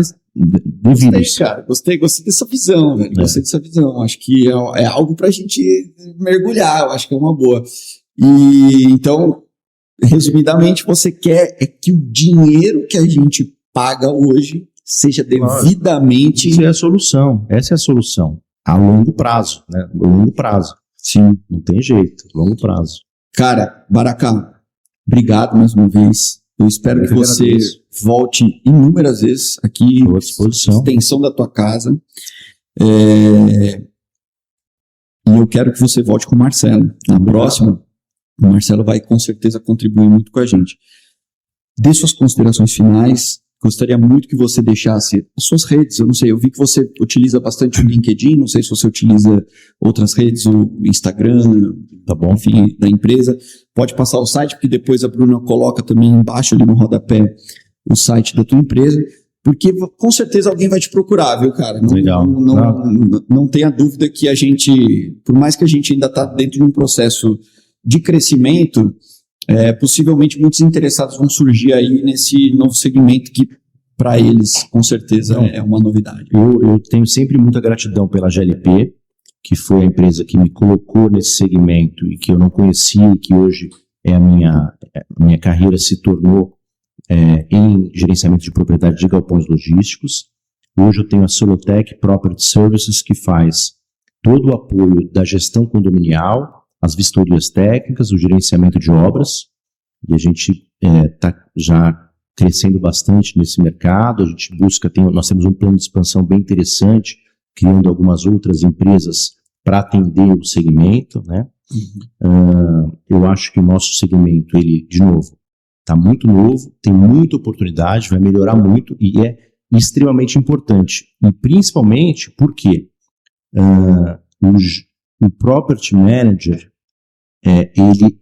devidos. Gostei, cara. Gostei dessa visão, velho. Gostei dessa visão. Acho que é algo pra gente mergulhar. Eu acho que é uma boa. E então, resumidamente, você quer que o dinheiro que a gente paga hoje seja devidamente... Essa é a solução. A longo prazo, né? A longo prazo. Sim, não tem jeito. Longo prazo. Cara, Baracá, obrigado mais uma vez. Eu espero que você volte inúmeras vezes aqui. Estou à disposição. Extensão da tua casa. E eu quero que você volte com o Marcelo. Na próxima, o Marcelo vai com certeza contribuir muito com a gente. Dê suas considerações finais. Gostaria muito que você deixasse as suas redes. Eu não sei, eu vi que você utiliza bastante o LinkedIn. Não sei se você utiliza outras redes, o Instagram, tá bom, enfim, da empresa. Pode passar o site, porque depois a Bruna coloca também embaixo ali no rodapé o site da tua empresa, porque com certeza alguém vai te procurar, viu, cara? Legal. Não tenha dúvida que a gente, por mais que a gente ainda está dentro de um processo de crescimento, possivelmente muitos interessados vão surgir aí nesse novo segmento que, para eles, com certeza, é uma novidade. Eu tenho sempre muita gratidão pela GLP, que foi a empresa que me colocou nesse segmento e que eu não conhecia e que hoje a minha carreira se tornou em gerenciamento de propriedade de galpões logísticos. Hoje eu tenho a Solotec Property Services, que faz todo o apoio da gestão condominial, as vistorias técnicas, o gerenciamento de obras, e a gente está já crescendo bastante nesse mercado. A gente nós temos um plano de expansão bem interessante, criando algumas outras empresas para atender o segmento, né? Eu acho que o nosso segmento, ele, de novo, está muito novo, tem muita oportunidade, vai melhorar muito e é extremamente importante. E principalmente porque o Property Manager, ele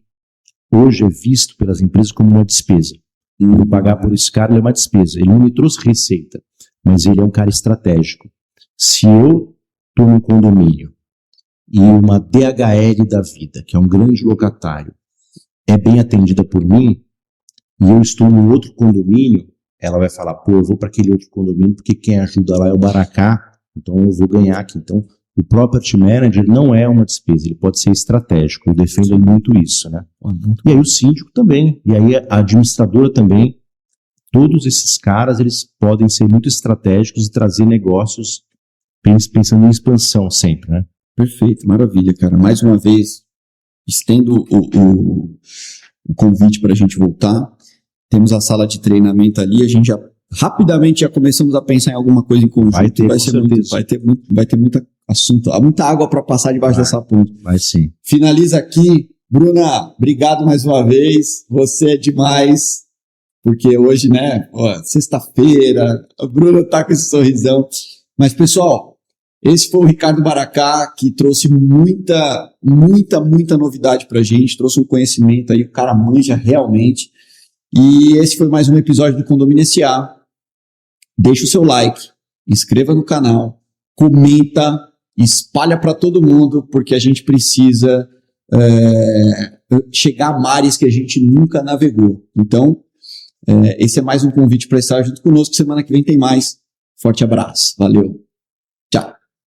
hoje é visto pelas empresas como uma despesa. Eu pagar por esse cara, ele é uma despesa. Ele não me trouxe receita, mas ele é um cara estratégico. Se eu estou num condomínio e uma DHL da vida, que é um grande locatário, é bem atendida por mim, e eu estou num outro condomínio, ela vai falar, pô, eu vou para aquele outro condomínio porque quem ajuda lá é o Baracá, então eu vou ganhar aqui. Então, o Property Manager não é uma despesa, ele pode ser estratégico, eu defendo muito isso, né? E aí o síndico também, e aí a administradora também, todos esses caras, eles podem ser muito estratégicos e trazer negócios pensando em expansão sempre, né? Perfeito, maravilha, cara. Mais uma vez, estendo o convite para a gente voltar. Temos a sala de treinamento ali, a gente já rapidamente já começamos a pensar em alguma coisa em conjunto. Vai ter, com certeza. Vai ter muito assunto, muita água para passar debaixo dessa ponte. Mas sim. Finaliza aqui. Bruna, obrigado mais uma vez. Você é demais. Porque hoje, né, sexta-feira, a Bruna tá com esse sorrisão. Mas, pessoal, esse foi o Ricardo Baracá, que trouxe muita novidade pra gente, trouxe um conhecimento aí, o cara manja realmente. E esse foi mais um episódio do Condomínio SA. Deixa o seu like, inscreva no canal, comenta, espalha para todo mundo, porque a gente precisa chegar a mares que a gente nunca navegou. Então, esse é mais um convite para estar junto conosco. Semana que vem tem mais. Forte abraço. Valeu.